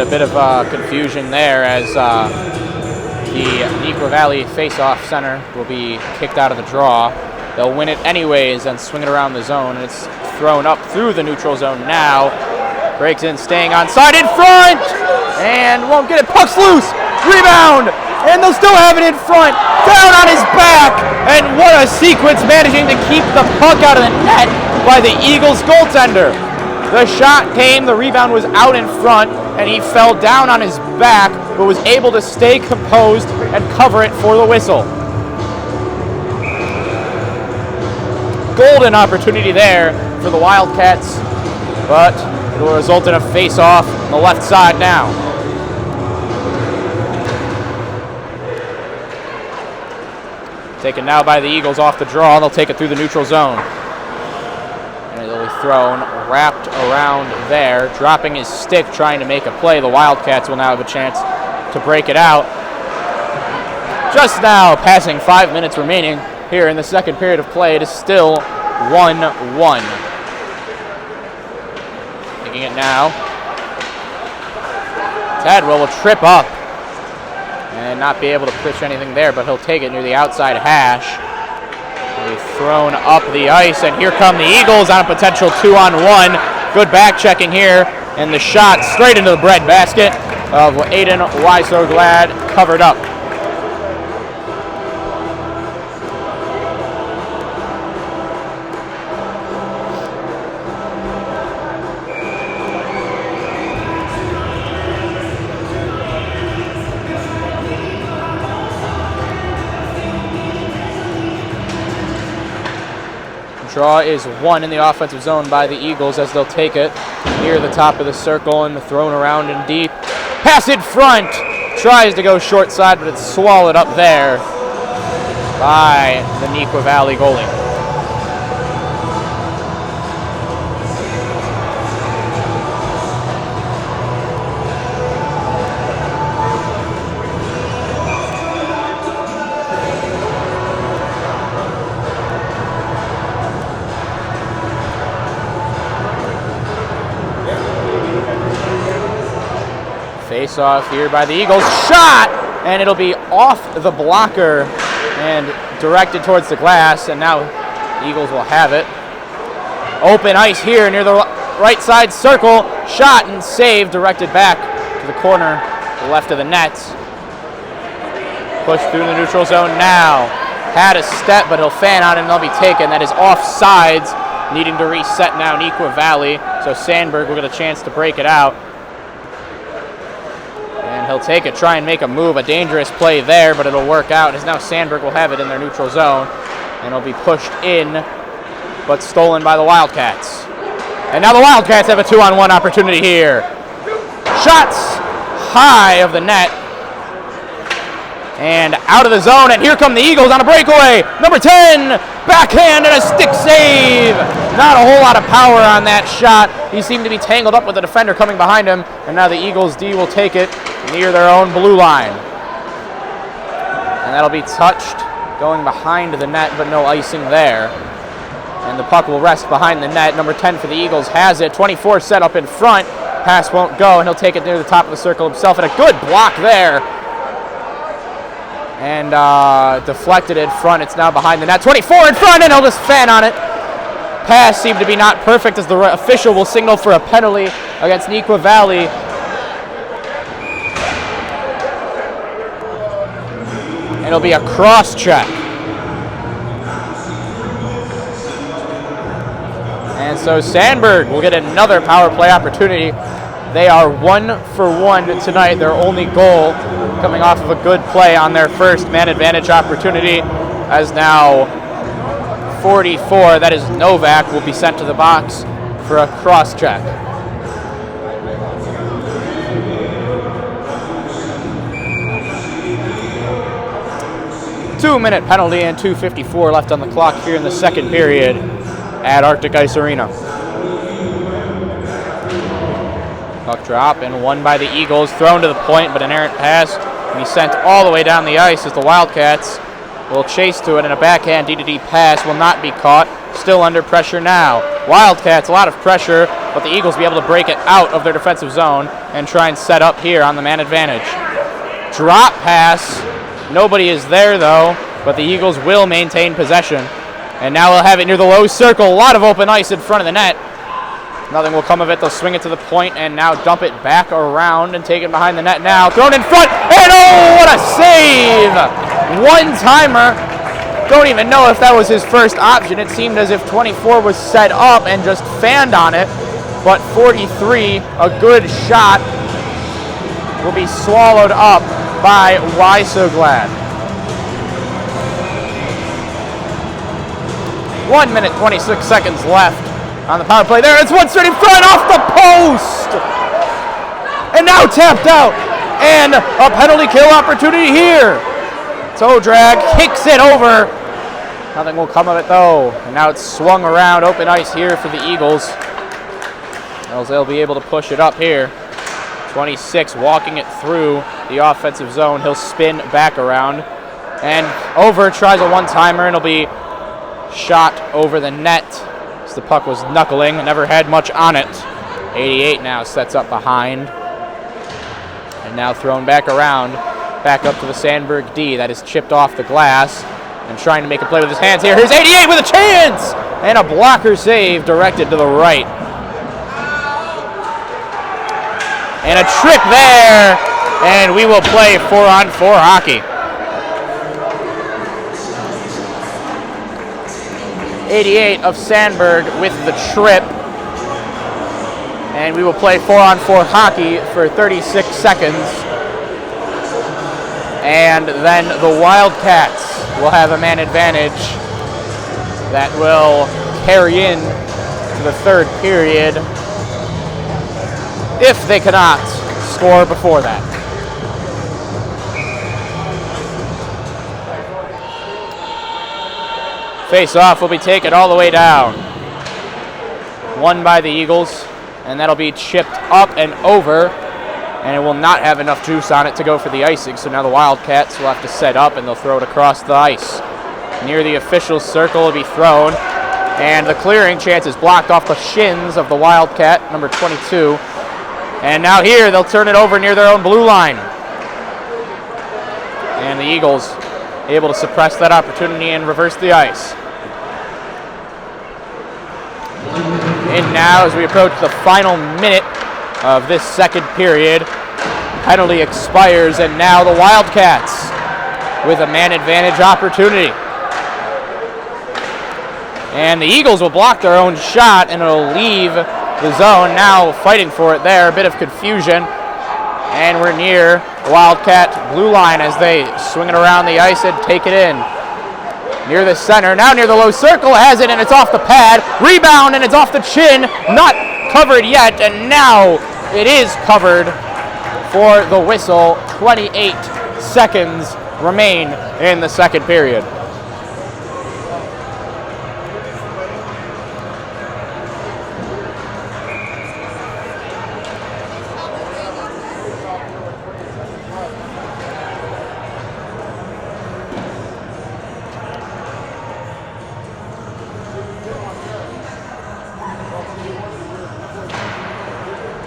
A bit of confusion there as the Neuqua Valley face-off center will be kicked out of the draw. They'll win it anyways and swing it around the zone, and it's thrown up through the neutral zone now. Breaks in, staying onside in front, and won't get it. Puck's loose. Rebound, and they'll still have it in front. Down on his back, and what a sequence, managing to keep the puck out of the net by the Eagles goaltender. The shot came, the rebound was out in front. and he fell down on his back, but was able to stay composed and cover it for the whistle. Golden opportunity there for the Wildcats, but it will result in a face-off on the left side now. Taken now by the Eagles off the draw. They'll take it through the neutral zone. And it'll be thrown, wrapped around there, dropping his stick, trying to make a play. The Wildcats will now have a chance to break it out. Just now, passing 5 minutes remaining here in the second period of play. It is still 1-1. Taking it now. Tadwell will trip up and not be able to pitch anything there, but he'll take it near the outside hash. He's thrown up the ice, and here come the Eagles on a potential 2-on-1. Good back checking here, and the shot straight into the bread basket of Aiden Glad, covered up. Draw is won in the offensive zone by the Eagles as they'll take it near the top of the circle and thrown around and deep. Pass in front. Tries to go short side, but it's swallowed up there by the Neuqua Valley goalie. Face off here by the Eagles. Shot! And it'll be off the blocker and directed towards the glass. And now the Eagles will have it. Open ice here near the right side circle. Shot and save, directed back to the corner, left of the net. Pushed through the neutral zone now. Had a step, but he'll fan on it and they'll be taken. That is offsides. Needing to reset now Neuqua Valley. So Sandberg will get a chance to break it out. He'll take it, try and make a move, a dangerous play there, but it'll work out as now Sandberg will have it in their neutral zone, and it'll be pushed in, but stolen by the Wildcats. And now the Wildcats have a 2-on-1 opportunity here. Shots high of the net, and out of the zone, and here come the Eagles on a breakaway. Number 10, backhand and a stick save. Not a whole lot of power on that shot. He seemed to be tangled up with the defender coming behind him, and now the Eagles D will take it near their own blue line. And that'll be touched, going behind the net, but no icing there. And the puck will rest behind the net. Number 10 for the Eagles has it. 24 set up in front. Pass won't go, and he'll take it near the top of the circle himself. And a good block there. And deflected in front. It's now behind the net. 24 in front, and he'll just fan on it. Pass seemed to be not perfect as the official will signal for a penalty against Neuqua Valley. It'll be a cross check. And so Sandberg will get another power play opportunity. They are 1 for 1 tonight. Their only goal coming off of a good play on their first man advantage opportunity, as now 44, that is Novak, will be sent to the box for a cross check. 2-minute penalty and 2:54 left on the clock here in the second period at Arctic Ice Arena. Puck drop and won by the Eagles, thrown to the point, but an errant pass, and he's sent all the way down the ice as the Wildcats will chase to it, and a backhand D-to-D pass will not be caught. Still under pressure now. Wildcats, a lot of pressure, but the Eagles will be able to break it out of their defensive zone and try and set up here on the man advantage. Drop pass. Nobody is there, though, but the Eagles will maintain possession. And now we'll have it near the low circle. A lot of open ice in front of the net. Nothing will come of it. They'll swing it to the point and now dump it back around and take it behind the net now. Thrown in front, and oh, what a save! One-timer. Don't even know if that was his first option. It seemed as if 24 was set up and just fanned on it. But 43, a good shot will be swallowed up by Why So Glad. 1 minute, 26 seconds left on the power play. There, it's one straight in front off the post! And now tapped out. And a penalty kill opportunity here. Toe drag, kicks it over. Nothing will come of it though. And now it's swung around, open ice here for the Eagles. They'll be able to push it up here. 26 walking it through the offensive zone. He'll spin back around. And over, tries a one-timer, and it'll be shot over the net. As the puck was knuckling, never had much on it. 88 now sets up behind. And now thrown back around, back up to the Sandberg D. That is chipped off the glass and trying to make a play with his hands here. Here's 88 with a chance! And a blocker save directed to the right. And a trick there, and we will play 4-on-4 hockey. 88 of Sandberg with the trip. And we will play 4-on-4 hockey for 36 seconds. And then the Wildcats will have a man advantage that will carry in to the third period if they cannot score before that. Face-off will be taken all the way down. Won by the Eagles. And that'll be chipped up and over, and it will not have enough juice on it to go for the icing, so now the Wildcats will have to set up, and they'll throw it across the ice. Near the official circle will be thrown, and the clearing chance is blocked off the shins of the Wildcat, number 22. And now here, they'll turn it over near their own blue line. And the Eagles able to suppress that opportunity and reverse the ice. And now, as we approach the final minute of this second period, penalty expires, and now the Wildcats with a man advantage opportunity. And the Eagles will block their own shot, and it'll leave the zone. Now fighting for it there, a bit of confusion. And we're near the Wildcat blue line as they swing it around the ice and take it in. Near the center, now near the low circle, has it, and it's off the pad. Rebound, and it's off the chin. Not covered yet, and now it is covered for the whistle. 28 seconds remain in the second period.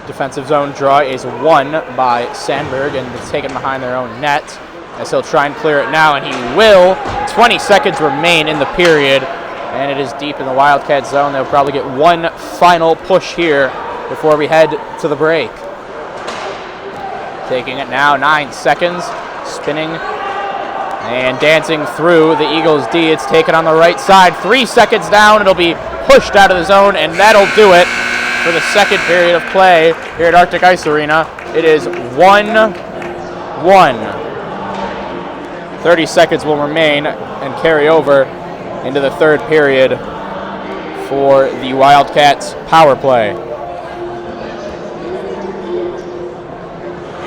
Defensive zone draw is won by Sandberg, and it's taken behind their own net as he'll try and clear it now, and he will. 20 seconds remain in the period, and it is deep in the Wildcat zone. They'll probably get one final push here before we head to the break. Taking it now, 9 seconds, spinning and dancing through the Eagles D. It's taken on the right side, 3 seconds down. It'll be pushed out of the zone, and that'll do it for the second period of play here at Arctic Ice Arena. It is 1-1. 30 seconds will remain and carry over into the third period for the Wildcats power play.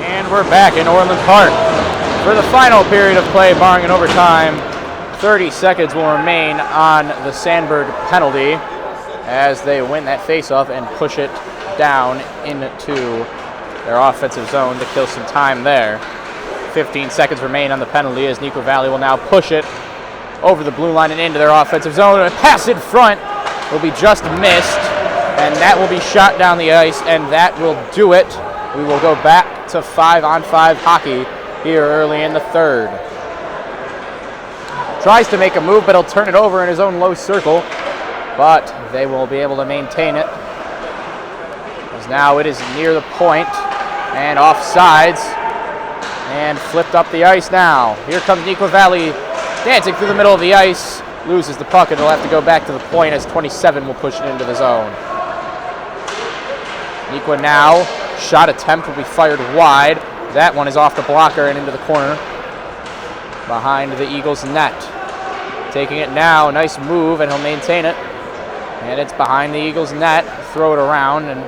And we're back in Orland Park for the final period of play, barring an overtime. 30 seconds will remain on the Sandberg penalty as they win that faceoff and push it down into their offensive zone to kill some time there. 15 seconds remain on the penalty as Neuqua Valley will now push it over the blue line and into their offensive zone. A pass in front will be just missed, and that will be shot down the ice, and that will do it. We will go back to 5-on-5 hockey here early in the third. Tries to make a move, but he'll turn it over in his own low circle, but they will be able to maintain it. As now it is near the point and offsides and flipped up the ice now. Here comes Neuqua Valley dancing through the middle of the ice, loses the puck, and they'll have to go back to the point as 27 will push it into the zone. Neuqua now, shot attempt will be fired wide. That one is off the blocker and into the corner behind the Eagles' net. Taking it now, nice move, and he'll maintain it. And it's behind the Eagles' net. Throw it around and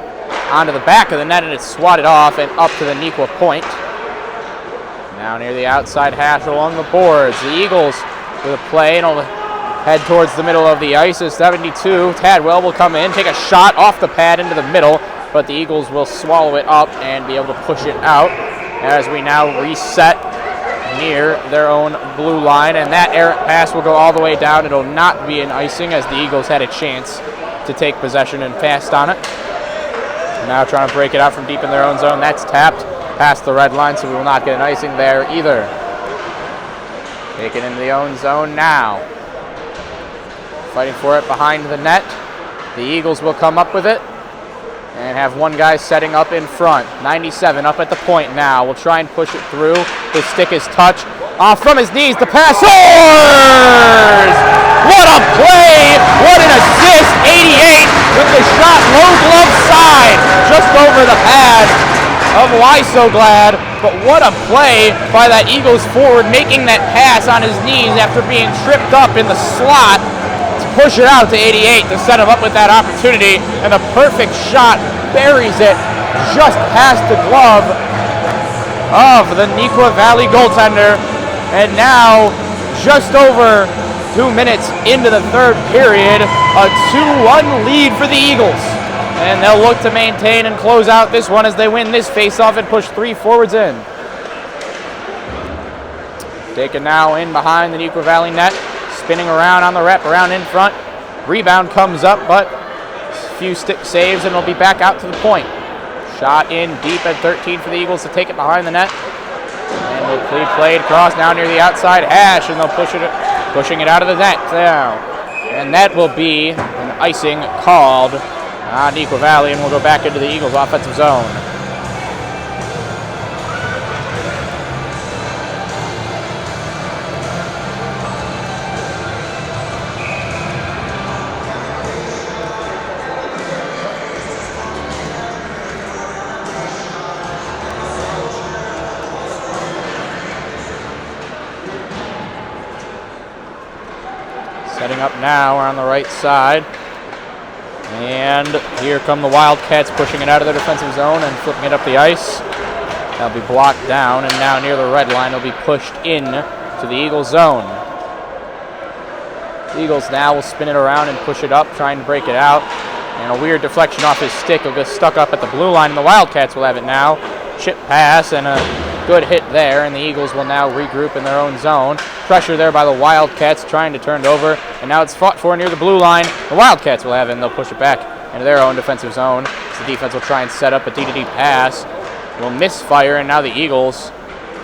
onto the back of the net, and it's swatted off and up to the Neuqua point. Now near the outside hash along the boards. The Eagles with a play, and will head towards the middle of the ice is 72. Tadwell will come in, take a shot off the pad into the middle, but the Eagles will swallow it up and be able to push it out as we now reset near their own blue line, and that errant pass will go all the way down. It'll not be an icing as the Eagles had a chance to take possession and passed on it. Now trying to break it out from deep in their own zone. That's tapped past the red line, so we will not get an icing there either. Taken into the own zone now. Fighting for it behind the net. The Eagles will come up with it and have one guy setting up in front. 97 up at the point now. We'll try and push it through. His stick is touched. Off from his knees. The pass scores! What a play! What an assist! 88 with the shot low glove side. Just over the pad of Why So Glad. But what a play by that Eagles forward, making that pass on his knees after being tripped up in the slot. Push it out to 88 to set him up with that opportunity, and a perfect shot buries it just past the glove of the Neuqua Valley goaltender. And now, just over 2 minutes into the third period, a 2-1 lead for the Eagles. And they'll look to maintain and close out this one as they win this faceoff and push 3 forwards in. Taken now in behind the Neuqua Valley net. Spinning around on the wrap around in front. Rebound comes up, but a few stick saves, and it'll be back out to the point. Shot in deep at 13 for the Eagles to take it behind the net. And will be played across now near the outside hash, and they'll pushing it out of the net now. And that will be an icing called on Neuqua Valley, and we'll go back into the Eagles' offensive zone. Setting up now on the right side. And here come the Wildcats pushing it out of their defensive zone and flipping it up the ice. That'll be blocked down, and now near the red line it'll be pushed in to the Eagles zone. The Eagles now will spin it around and push it up, trying to break it out. And a weird deflection off his stick will get stuck up at the blue line, and the Wildcats will have it now. Chip pass and a good hit there, and the Eagles will now regroup in their own zone. Pressure there by the Wildcats, trying to turn it over, and now it's fought for near the blue line. The Wildcats will have it, and they'll push it back into their own defensive zone. So the defense will try and set up a D-to-D pass. Will misfire, and now the Eagles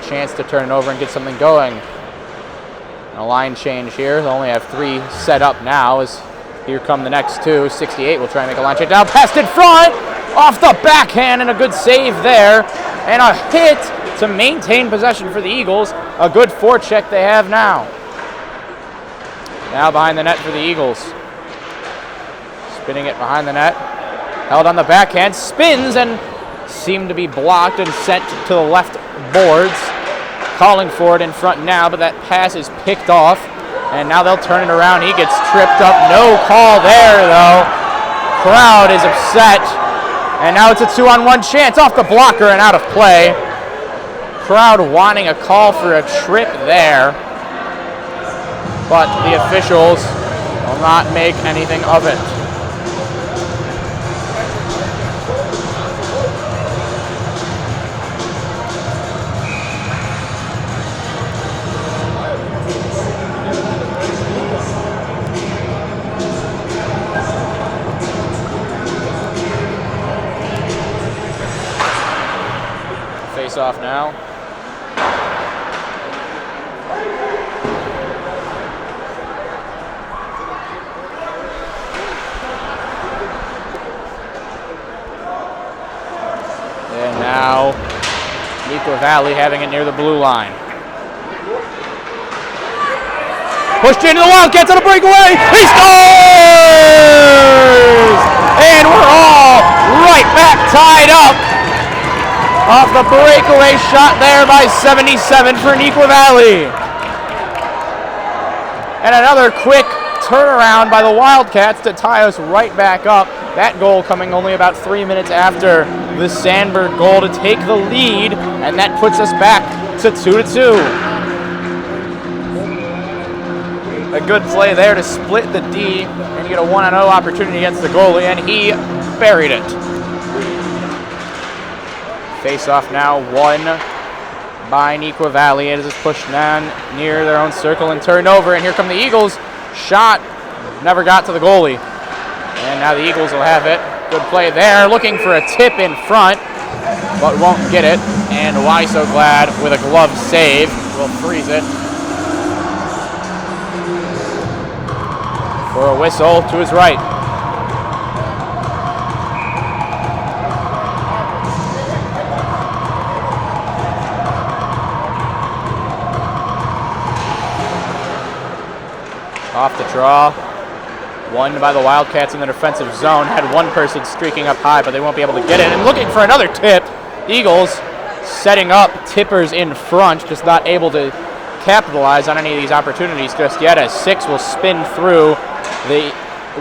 chance to turn it over and get something going. And a line change here. They'll only have 3 set up now, as here come the next 2. 68 will try and make a line change down. Passed in front, off the backhand, and a good save there. And a hit to maintain possession for the Eagles. A good forecheck they have now. Now behind the net for the Eagles. Spinning it behind the net. Held on the backhand. Spins and seemed to be blocked and sent to the left boards. Calling for it in front now, but that pass is picked off. And now they'll turn it around. He gets tripped up. No call there, though. Crowd is upset. And now it's a 2-on-1 chance off the blocker and out of play. Crowd wanting a call for a trip there, but the officials will not make anything of it. Face off now. And now Neuqua Valley having it near the blue line. Pushed into the Wildcats on a breakaway. He scores! And we're all right back tied up Off the breakaway shot there by 77 for Neuqua Valley. And another quick turnaround by the Wildcats to tie us right back up. That goal coming only about 3 minutes after the Sandburg goal to take the lead, and that puts us back to 2-2. A good play there to split the D and get a 1-0 opportunity against the goalie, and he buried it. Face off now won by Neuqua Valley. It is pushed down near their own circle and turned over, and here come the Eagles. Shot never got to the goalie, and now the Eagles will have it. Good play there, looking for a tip in front, but won't get it, and Why So Glad with a glove save will freeze it for a whistle to his right. Off the draw, won by the Wildcats in the defensive zone. Had one person streaking up high, but they won't be able to get it. And looking for another tip. Eagles setting up tippers in front, just not able to capitalize on any of these opportunities just yet, as 6 will spin through the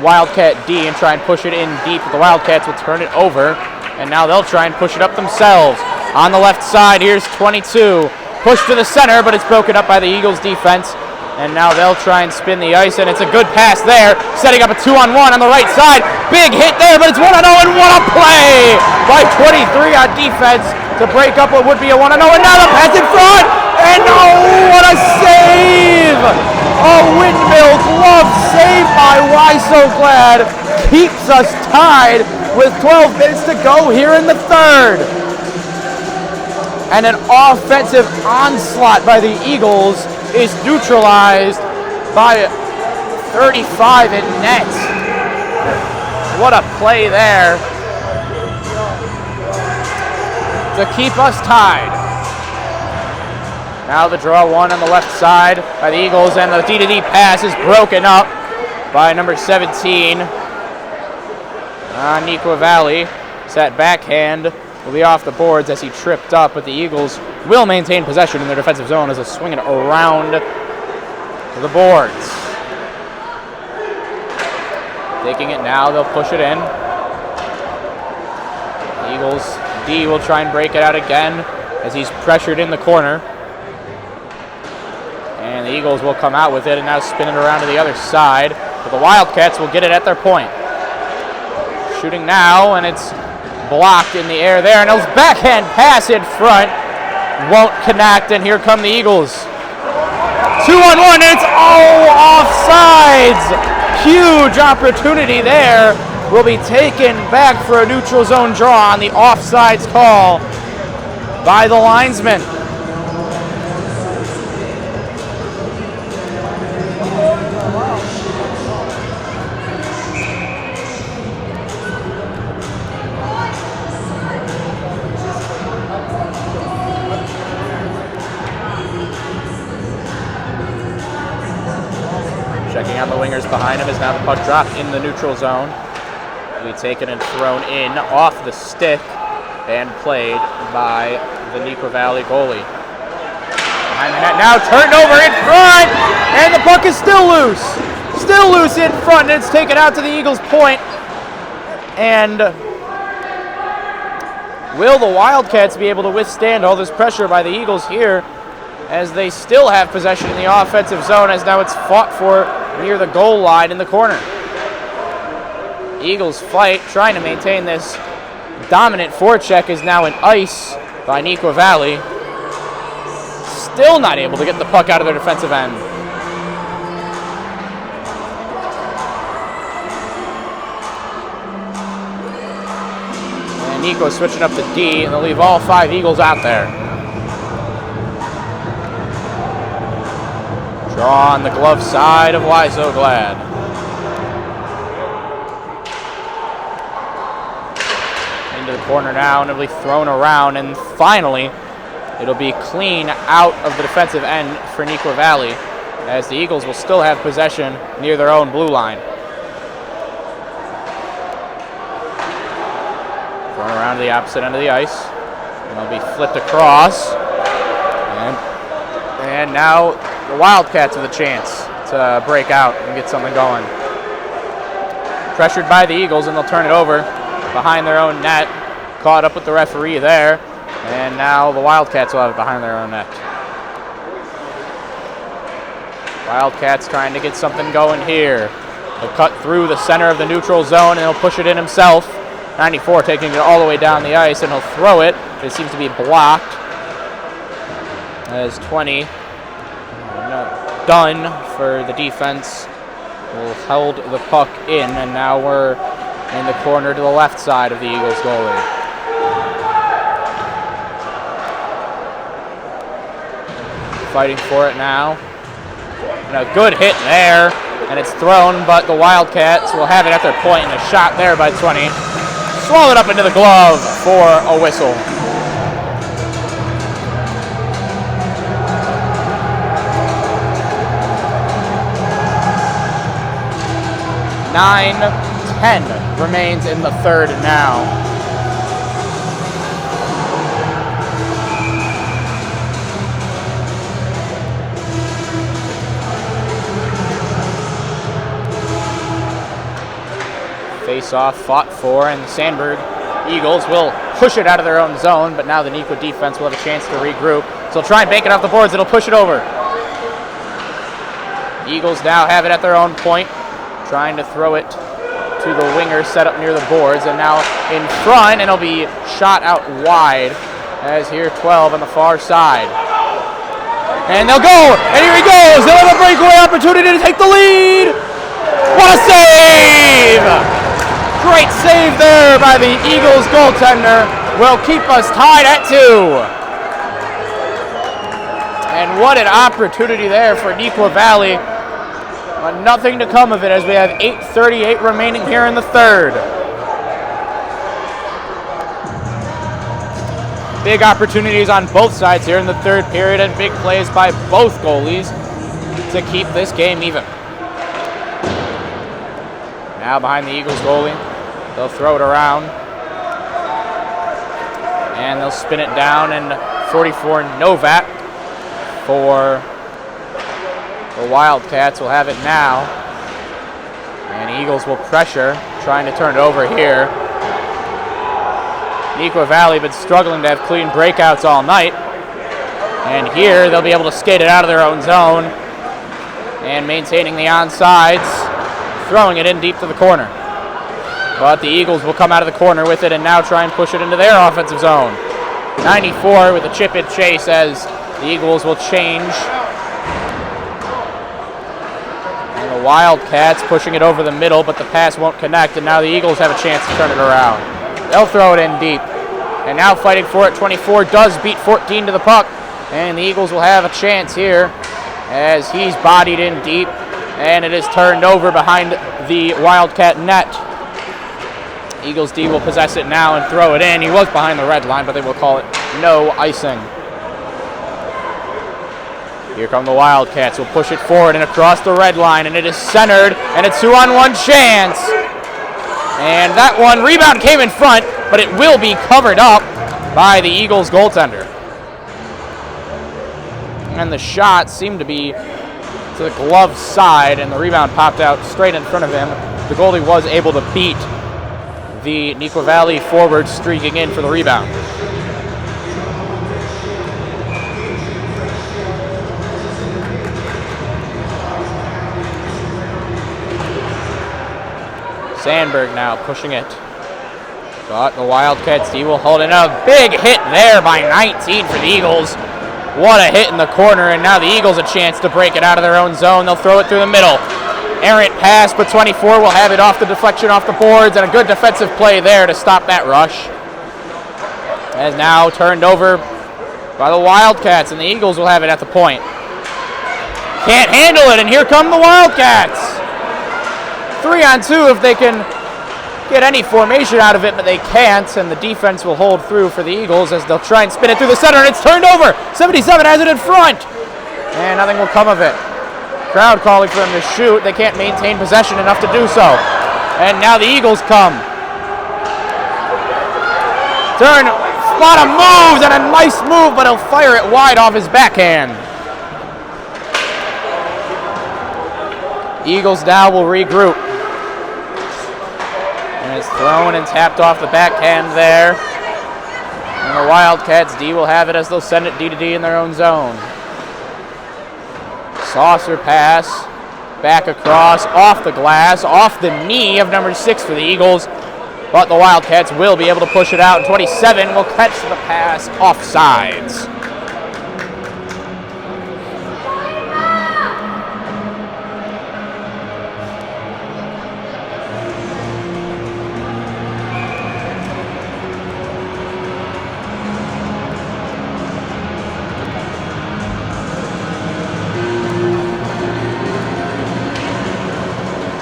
Wildcat D and try and push it in deep. But the Wildcats will turn it over, and now they'll try and push it up themselves. On the left side, here's 22. Pushed to the center, but it's broken up by the Eagles defense. And now they'll try and spin the ice, and it's a good pass there, setting up a 2-on-1 on the right sside. Big hit there, but it's 1-0, and what a play by 23 on defense to break up what would be a 1-0, and now the pass in front, and oh, what a save! A windmill glove save by Why So Glad keeps us tied with 12 minutes to go here in the third. And an offensive onslaught by the Eagles is neutralized by 35 in net. What a play there to keep us tied. Now the draw one on the left side by the Eagles, and the D-to-D pass is broken up by number 17 on Neuqua Valley. That backhand will be off the boards as he tripped up, but the Eagles will maintain possession in their defensive zone as they'll swing it around the boards. Taking it now, they'll push it in. The Eagles D will try and break it out again as he's pressured in the corner. And the Eagles will come out with it and now spin it around to the other side. But the Wildcats will get it at their point. Shooting now, and it's blocked in the air there, and his backhand pass in front won't connect, and here come the Eagles. 2-on-1, and it's all offsides. Huge opportunity there. Will be taken back for a neutral zone draw on the offsides call by the linesman. Checking out the wingers behind him as now the puck dropped in the neutral zone. It'll be taken and thrown in off the stick and played by the Neuqua Valley goalie. Behind the net now, turned over in front, and the puck is still loose. Still loose in front, and it's taken out to the Eagles' point. And will the Wildcats be able to withstand all this pressure by the Eagles here, as they still have possession in the offensive zone, as now it's fought for near the goal line in the corner. Eagles fight, trying to maintain this dominant forecheck, is now in ice by Neuqua Valley. Still not able to get the puck out of their defensive end. And Neuqua switching up to D, and they'll leave all 5 Eagles out there. Draw on the glove side of Why So Glad. Into the corner now, and it'll be thrown around, and finally it'll be clean out of the defensive end for Neuqua Valley, as the Eagles will still have possession near their own blue line. Thrown around to the opposite end of the ice. It'll be flipped across. And now the Wildcats with a chance to break out and get something going. Pressured by the Eagles, and they'll turn it over behind their own net. Caught up with the referee there. And now the Wildcats will have it behind their own net. Wildcats trying to get something going here. He'll cut through the center of the neutral zone, and he'll push it in himself. 94 taking it all the way down the ice, and he'll throw it. It seems to be blocked. As 20 done for the defense. Will held the puck in, and now we're in the corner to the left side of the Eagles goalie. Fighting for it now. And a good hit there, and it's thrown, but the Wildcats will have it at their point, and a shot there by 20. Swallowed up into the glove for a whistle. (9:10) remains in the third now. Face-off fought for, and the Sandburg Eagles will push it out of their own zone, but now the Neuqua defense will have a chance to regroup. So they'll try and bank it off the boards. It'll push it over. Eagles now have it at their own point, trying to throw it to the winger set up near the boards, and now in front, and it'll be shot out wide as here 12 on the far side. And they'll go, and here he goes. They'll have a breakaway opportunity to take the lead. What a save! Great save there by the Eagles goaltender. Will keep us tied at 2. And what an opportunity there for Neuqua Valley. But nothing to come of it as we have 8:38 remaining here in the third. Big opportunities on both sides here in the third period, and big plays by both goalies to keep this game even. Now behind the Eagles goalie, they'll throw it around, and they'll spin it down, and 44 Novak for the Wildcats will have it now, and Eagles will pressure, trying to turn it over here. Neuqua Valley been struggling to have clean breakouts all night, and here they'll be able to skate it out of their own zone, and maintaining the onsides, throwing it in deep to the corner. But the Eagles will come out of the corner with it and now try and push it into their offensive zone. 94 with a chip-in chase as the Eagles will change. And the Wildcats pushing it over the middle, but the pass won't connect, and now the Eagles have a chance to turn it around. They'll throw it in deep. And now fighting for it, 24 does beat 14 to the puck, and the Eagles will have a chance here as he's bodied in deep, and it is turned over behind the Wildcat net. Eagles D will possess it now and throw it in. He was behind the red line, but they will call it no icing. Here come the Wildcats. Will push it forward and across the red line, and it is centered, and a 2-on-1 chance. And that one rebound came in front, but it will be covered up by the Eagles goaltender. And the shot seemed to be to the glove side, and the rebound popped out straight in front of him. The goalie was able to beat the Neuqua Valley forward streaking in for the rebound. Sandberg now pushing it. But the Wildcats D will hold in. A big hit there by 19 for the Eagles. What a hit in the corner, and now the Eagles a chance to break it out of their own zone. They'll throw it through the middle. Errant pass, but 24 will have it off the deflection off the boards, and a good defensive play there to stop that rush. As now turned over by the Wildcats, and the Eagles will have it at the point. Can't handle it, and here come the Wildcats. 3-on-2 if they can get any formation out of it, but they can't, and the defense will hold through for the Eagles as they'll try and spin it through the center, and it's turned over. 77 has it in front, and nothing will come of it. Crowd calling for them to shoot. They can't maintain possession enough to do so. And now the Eagles come. spot him, moves, and a nice move, but he'll fire it wide off his backhand. Eagles now will regroup. And it's thrown and tapped off the backhand there. And the Wildcats D will have it as they'll send it D to D in their own zone. Saucer pass, back across, off the glass, off the knee of number 6 for the Eagles. But the Wildcats will be able to push it out, and 27 will catch the pass offsides.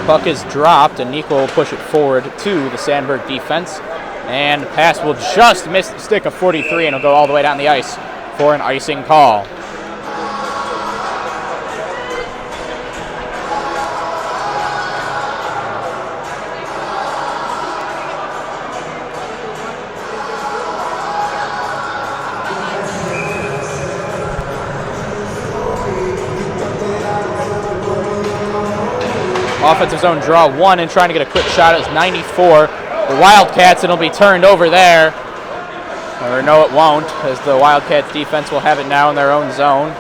Puck is dropped, and Neuqua will push it forward to the Sandburg defense. And the pass will just miss the stick of 43, and it'll go all the way down the ice for an icing call. Offensive zone draw 1 and trying to get a quick shot. It was 94. The Wildcats, and it'll be turned over there. Or no, it won't, as the Wildcats defense will have it now in their own zone.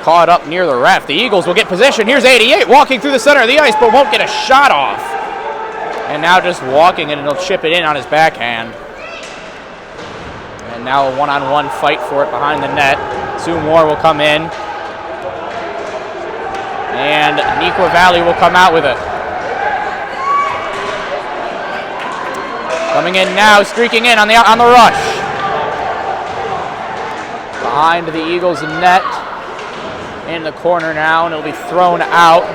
Caught up near the ref. The Eagles will get possession. Here's 88 walking through the center of the ice, but won't get a shot off. And now just walking, and he'll chip it in on his backhand. And now a one-on-one fight for it behind the net. Sue Moore will come in. And Neuqua Valley will come out with it. Coming in now, streaking in on the rush. Behind the Eagles net. In the corner now, and it'll be thrown out.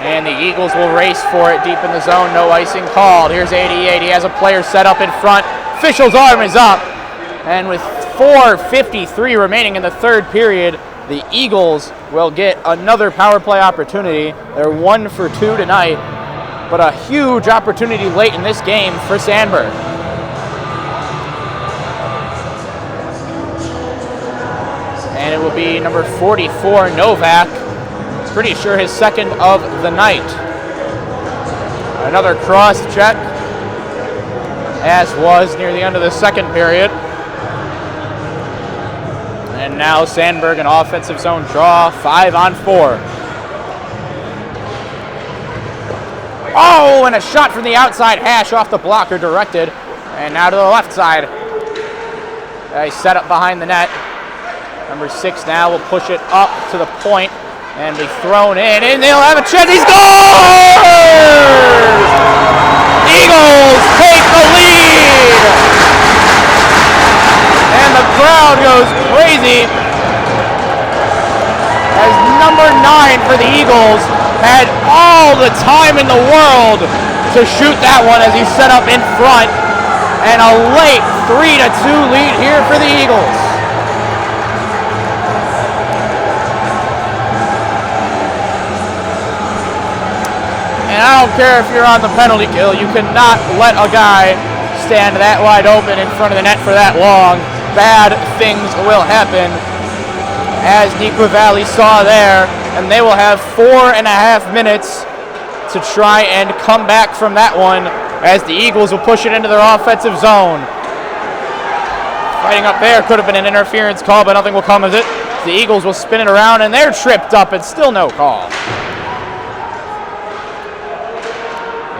And the Eagles will race for it deep in the zone. No icing called. Here's 88. He has a player set up in front. Official's arm is up. And with 4:53 remaining in the third period, the Eagles will get another power play opportunity. They're 1 for 2 tonight, but a huge opportunity late in this game for Sandburg. And it will be number 44, Novak. Pretty sure his second of the night. Another cross check, as was near the end of the second period. And now Sandburg an offensive zone draw, 5-on-4. Oh, and a shot from the outside hash off the blocker directed. And now to the left side. He set up behind the net. Number 6 now will push it up to the point and be thrown in, and they'll have a chance. He scores! Eagles take the lead! And the crowd goes crazy as number 9 for the Eagles had all the time in the world to shoot that one as he set up in front. And a late 3-2 lead here for the Eagles. And I don't care if you're on the penalty kill, you cannot let a guy stand that wide open in front of the net for that long. Bad things will happen, as Neuqua Valley saw there, and they will have 4.5 minutes to try and come back from that one, as the Eagles will push it into their offensive zone. Fighting up there, could have been an interference call, but nothing will come of it. The Eagles will spin it around, and they're tripped up, and still no call.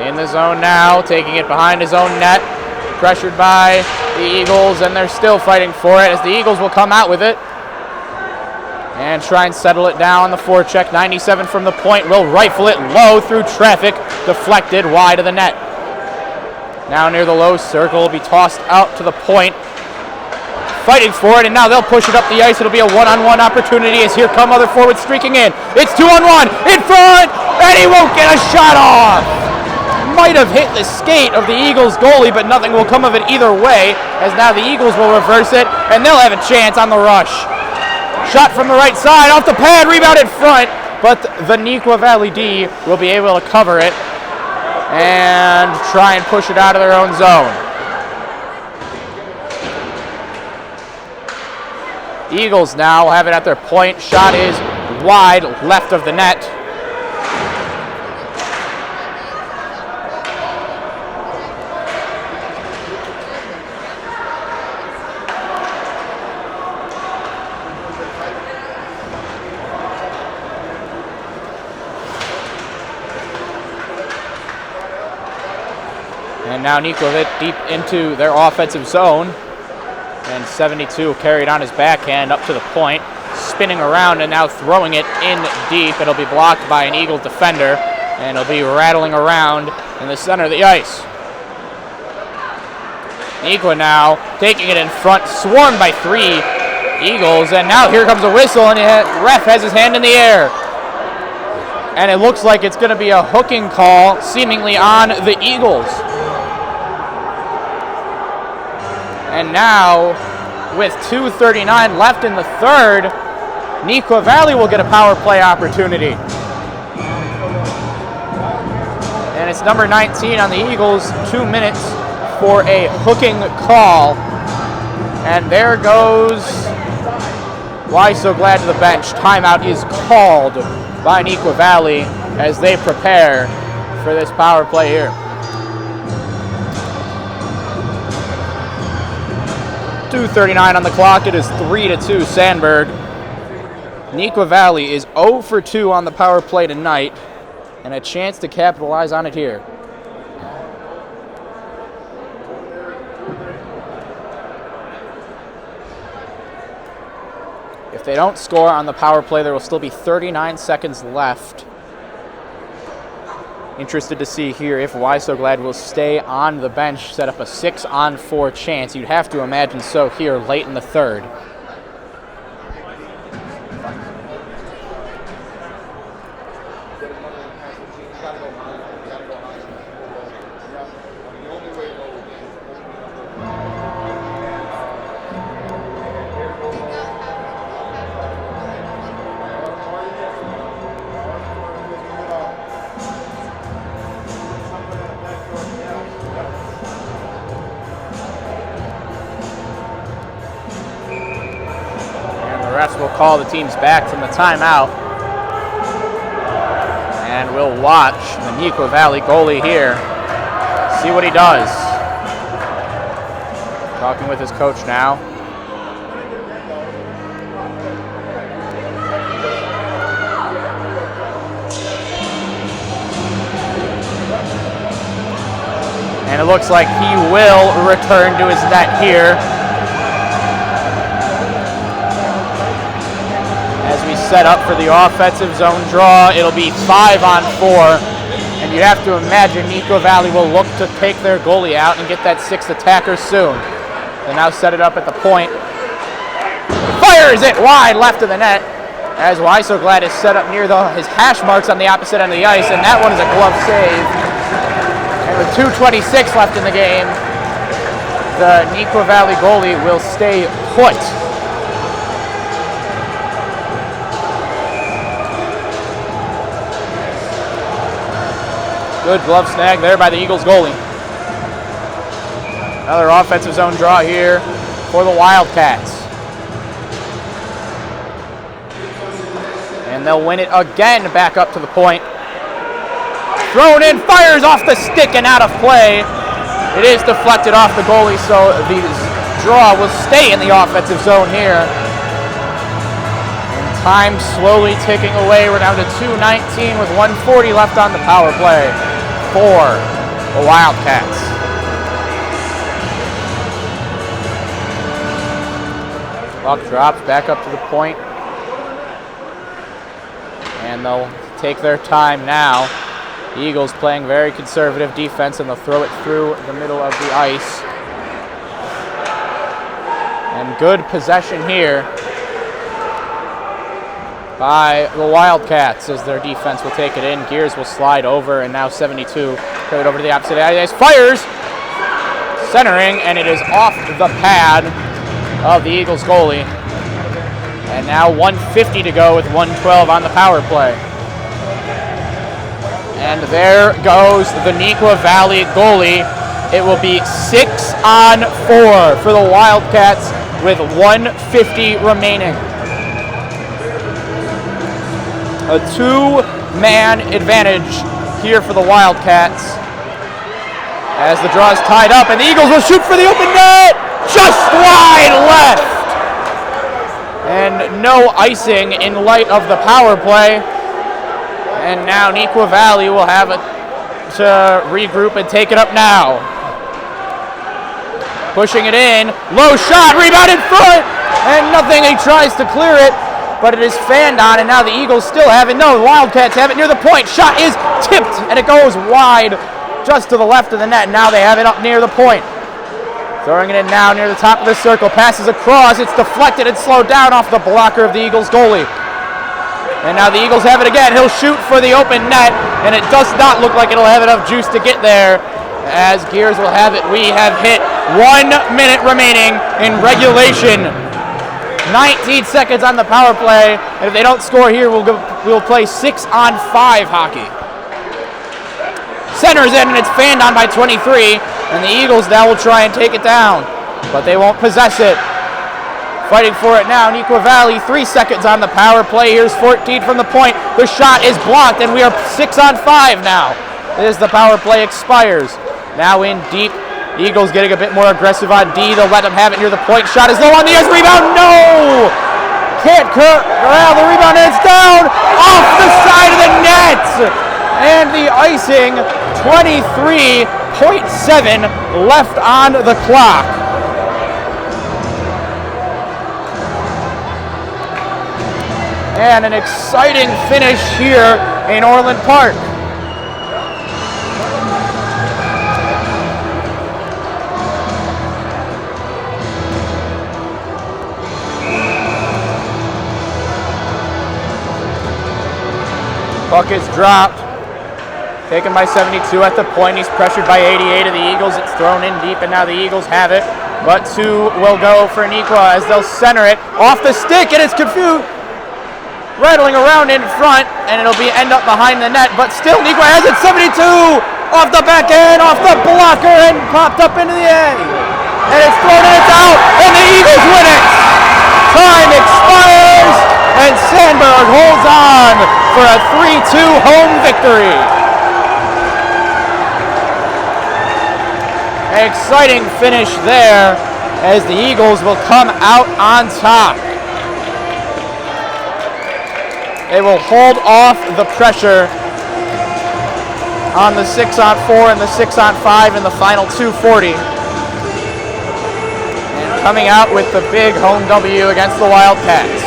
In the zone now, taking it behind his own net, pressured by the Eagles, and they're still fighting for it as the Eagles will come out with it and try and settle it down on the forecheck. 97 from the point will rifle it low through traffic, deflected wide of the net. Now near the low circle, will be tossed out to the point, fighting for it, and now they'll push it up the ice. It'll be a one-on-one opportunity as here come other forwards streaking in. It's 2-on-1 in front, and he won't get a shot off. Might have hit the skate of the Eagles goalie, but nothing will come of it either way, as now the Eagles will reverse it, and they'll have a chance on the rush. Shot from the right side, off the pad, rebound in front, but the Neuqua Valley D will be able to cover it and try and push it out of their own zone. Eagles now have it at their point. Shot is wide left of the net. And now Neuqua hit deep into their offensive zone. And 72 carried on his backhand up to the point, spinning around and now throwing it in deep. It'll be blocked by an Eagle defender, and it'll be rattling around in the center of the ice. Neuqua now taking it in front, swarmed by 3 Eagles, and now here comes a whistle, and the ref has his hand in the air. And it looks like it's going to be a hooking call, seemingly on the Eagles. And now, with 2:39 left in the third, Neuqua Valley will get a power play opportunity. And it's number 19 on the Eagles, 2 minutes for a hooking call. And there goes Why So Glad to the bench. Timeout is called by Neuqua Valley as they prepare for this power play here. 2:39 on the clock. It is 3-2 Sandburg. Neuqua Valley is 0 for 2 on the power play tonight, and a chance to capitalize on it here. If they don't score on the power play, there will still be 39 seconds left. Interested to see here if Why So Glad will stay on the bench, set up a 6-on-4 chance. You'd have to imagine so here late in the third. Refs will call the teams back from the timeout. And we'll watch the Neuqua Valley goalie here. See what he does. Talking with his coach now. And it looks like he will return to his net here. As we set up for the offensive zone draw, it'll be 5-on-4, and you have to imagine Neuqua Valley will look to take their goalie out and get that 6th attacker soon. They now set it up at the point. Fires it wide left of the net, as Why So Glad is set up near his hash marks on the opposite end of the ice, and that one is a glove save. And with 2:26 left in the game, the Neuqua Valley goalie will stay put. Good glove snag there by the Eagles goalie. Another offensive zone draw here for the Wildcats. And they'll win it again back up to the point. Thrown in, fires off the stick and out of play. It is deflected off the goalie, so the draw will stay in the offensive zone here. And time slowly ticking away. We're down to 2:19 with 1:40 left on the power play for the Wildcats. Puck drops back up to the point. And they'll take their time now. The Eagles playing very conservative defense, and they'll throw it through the middle of the ice. And good possession here by the Wildcats as their defense will take it in. Gears will slide over, and now 72 carried over to the opposite ice. Fires! Centering, and it is off the pad of the Eagles goalie. And now 1:50 to go with 1:12 on the power play. And there goes the Neuqua Valley goalie. It will be 6-on-4 for the Wildcats with 1:50 remaining. A 2-man advantage here for the Wildcats. As the draw is tied up, and the Eagles will shoot for the open net! Just wide left! And no icing in light of the power play. And now Neuqua Valley will have it to regroup and take it up now. Pushing it in, low shot, rebound in front, and nothing, he tries to clear it, but it is fanned on, and now the Eagles still have it. No, the Wildcats have it near the point. Shot is tipped, and it goes wide just to the left of the net. Now they have it up near the point. Throwing it in now near the top of the circle, passes across, it's deflected and slowed down off the blocker of the Eagles goalie. And now the Eagles have it again. He'll shoot for the open net, and it does not look like it'll have enough juice to get there, as Gears will have it. We have hit 1 minute remaining in regulation. 19 seconds on the power play, and if they don't score here, we'll play 6-on-5 hockey. Centers in, and it's fanned on by 23, and the Eagles now will try and take it down, but they won't possess it. Fighting for it now, Neuqua Valley, 3 seconds on the power play. Here's 14 from the point. The shot is blocked, and we are 6-on-5 now as the power play expires. Now in deep, Eagles getting a bit more aggressive on D. They'll let them have it near the point. Shot is low on the ice. Rebound, no! Can't corral the rebound, and it's down off the side of the net! And the icing, 23.7 left on the clock. And an exciting finish here in Orland Park. Puck is dropped. Taken by 72 at the point. He's pressured by 88 of the Eagles. It's thrown in deep, and now the Eagles have it. But 2 will go for Neuqua as they'll center it off the stick, and it's confused. Rattling around in front, and it'll be end up behind the net, but still Neuqua has it. 72 off the back end, off the blocker, and popped up into the A. And it's thrown and it's out, and the Eagles win it. Time expires, and Sandberg holds on for a 3-2 home victory. An exciting finish there as the Eagles will come out on top. They will hold off the pressure on the 6-on-4 and the 6-on-5 in the final 2:40. And coming out with the big home W against the Wildcats.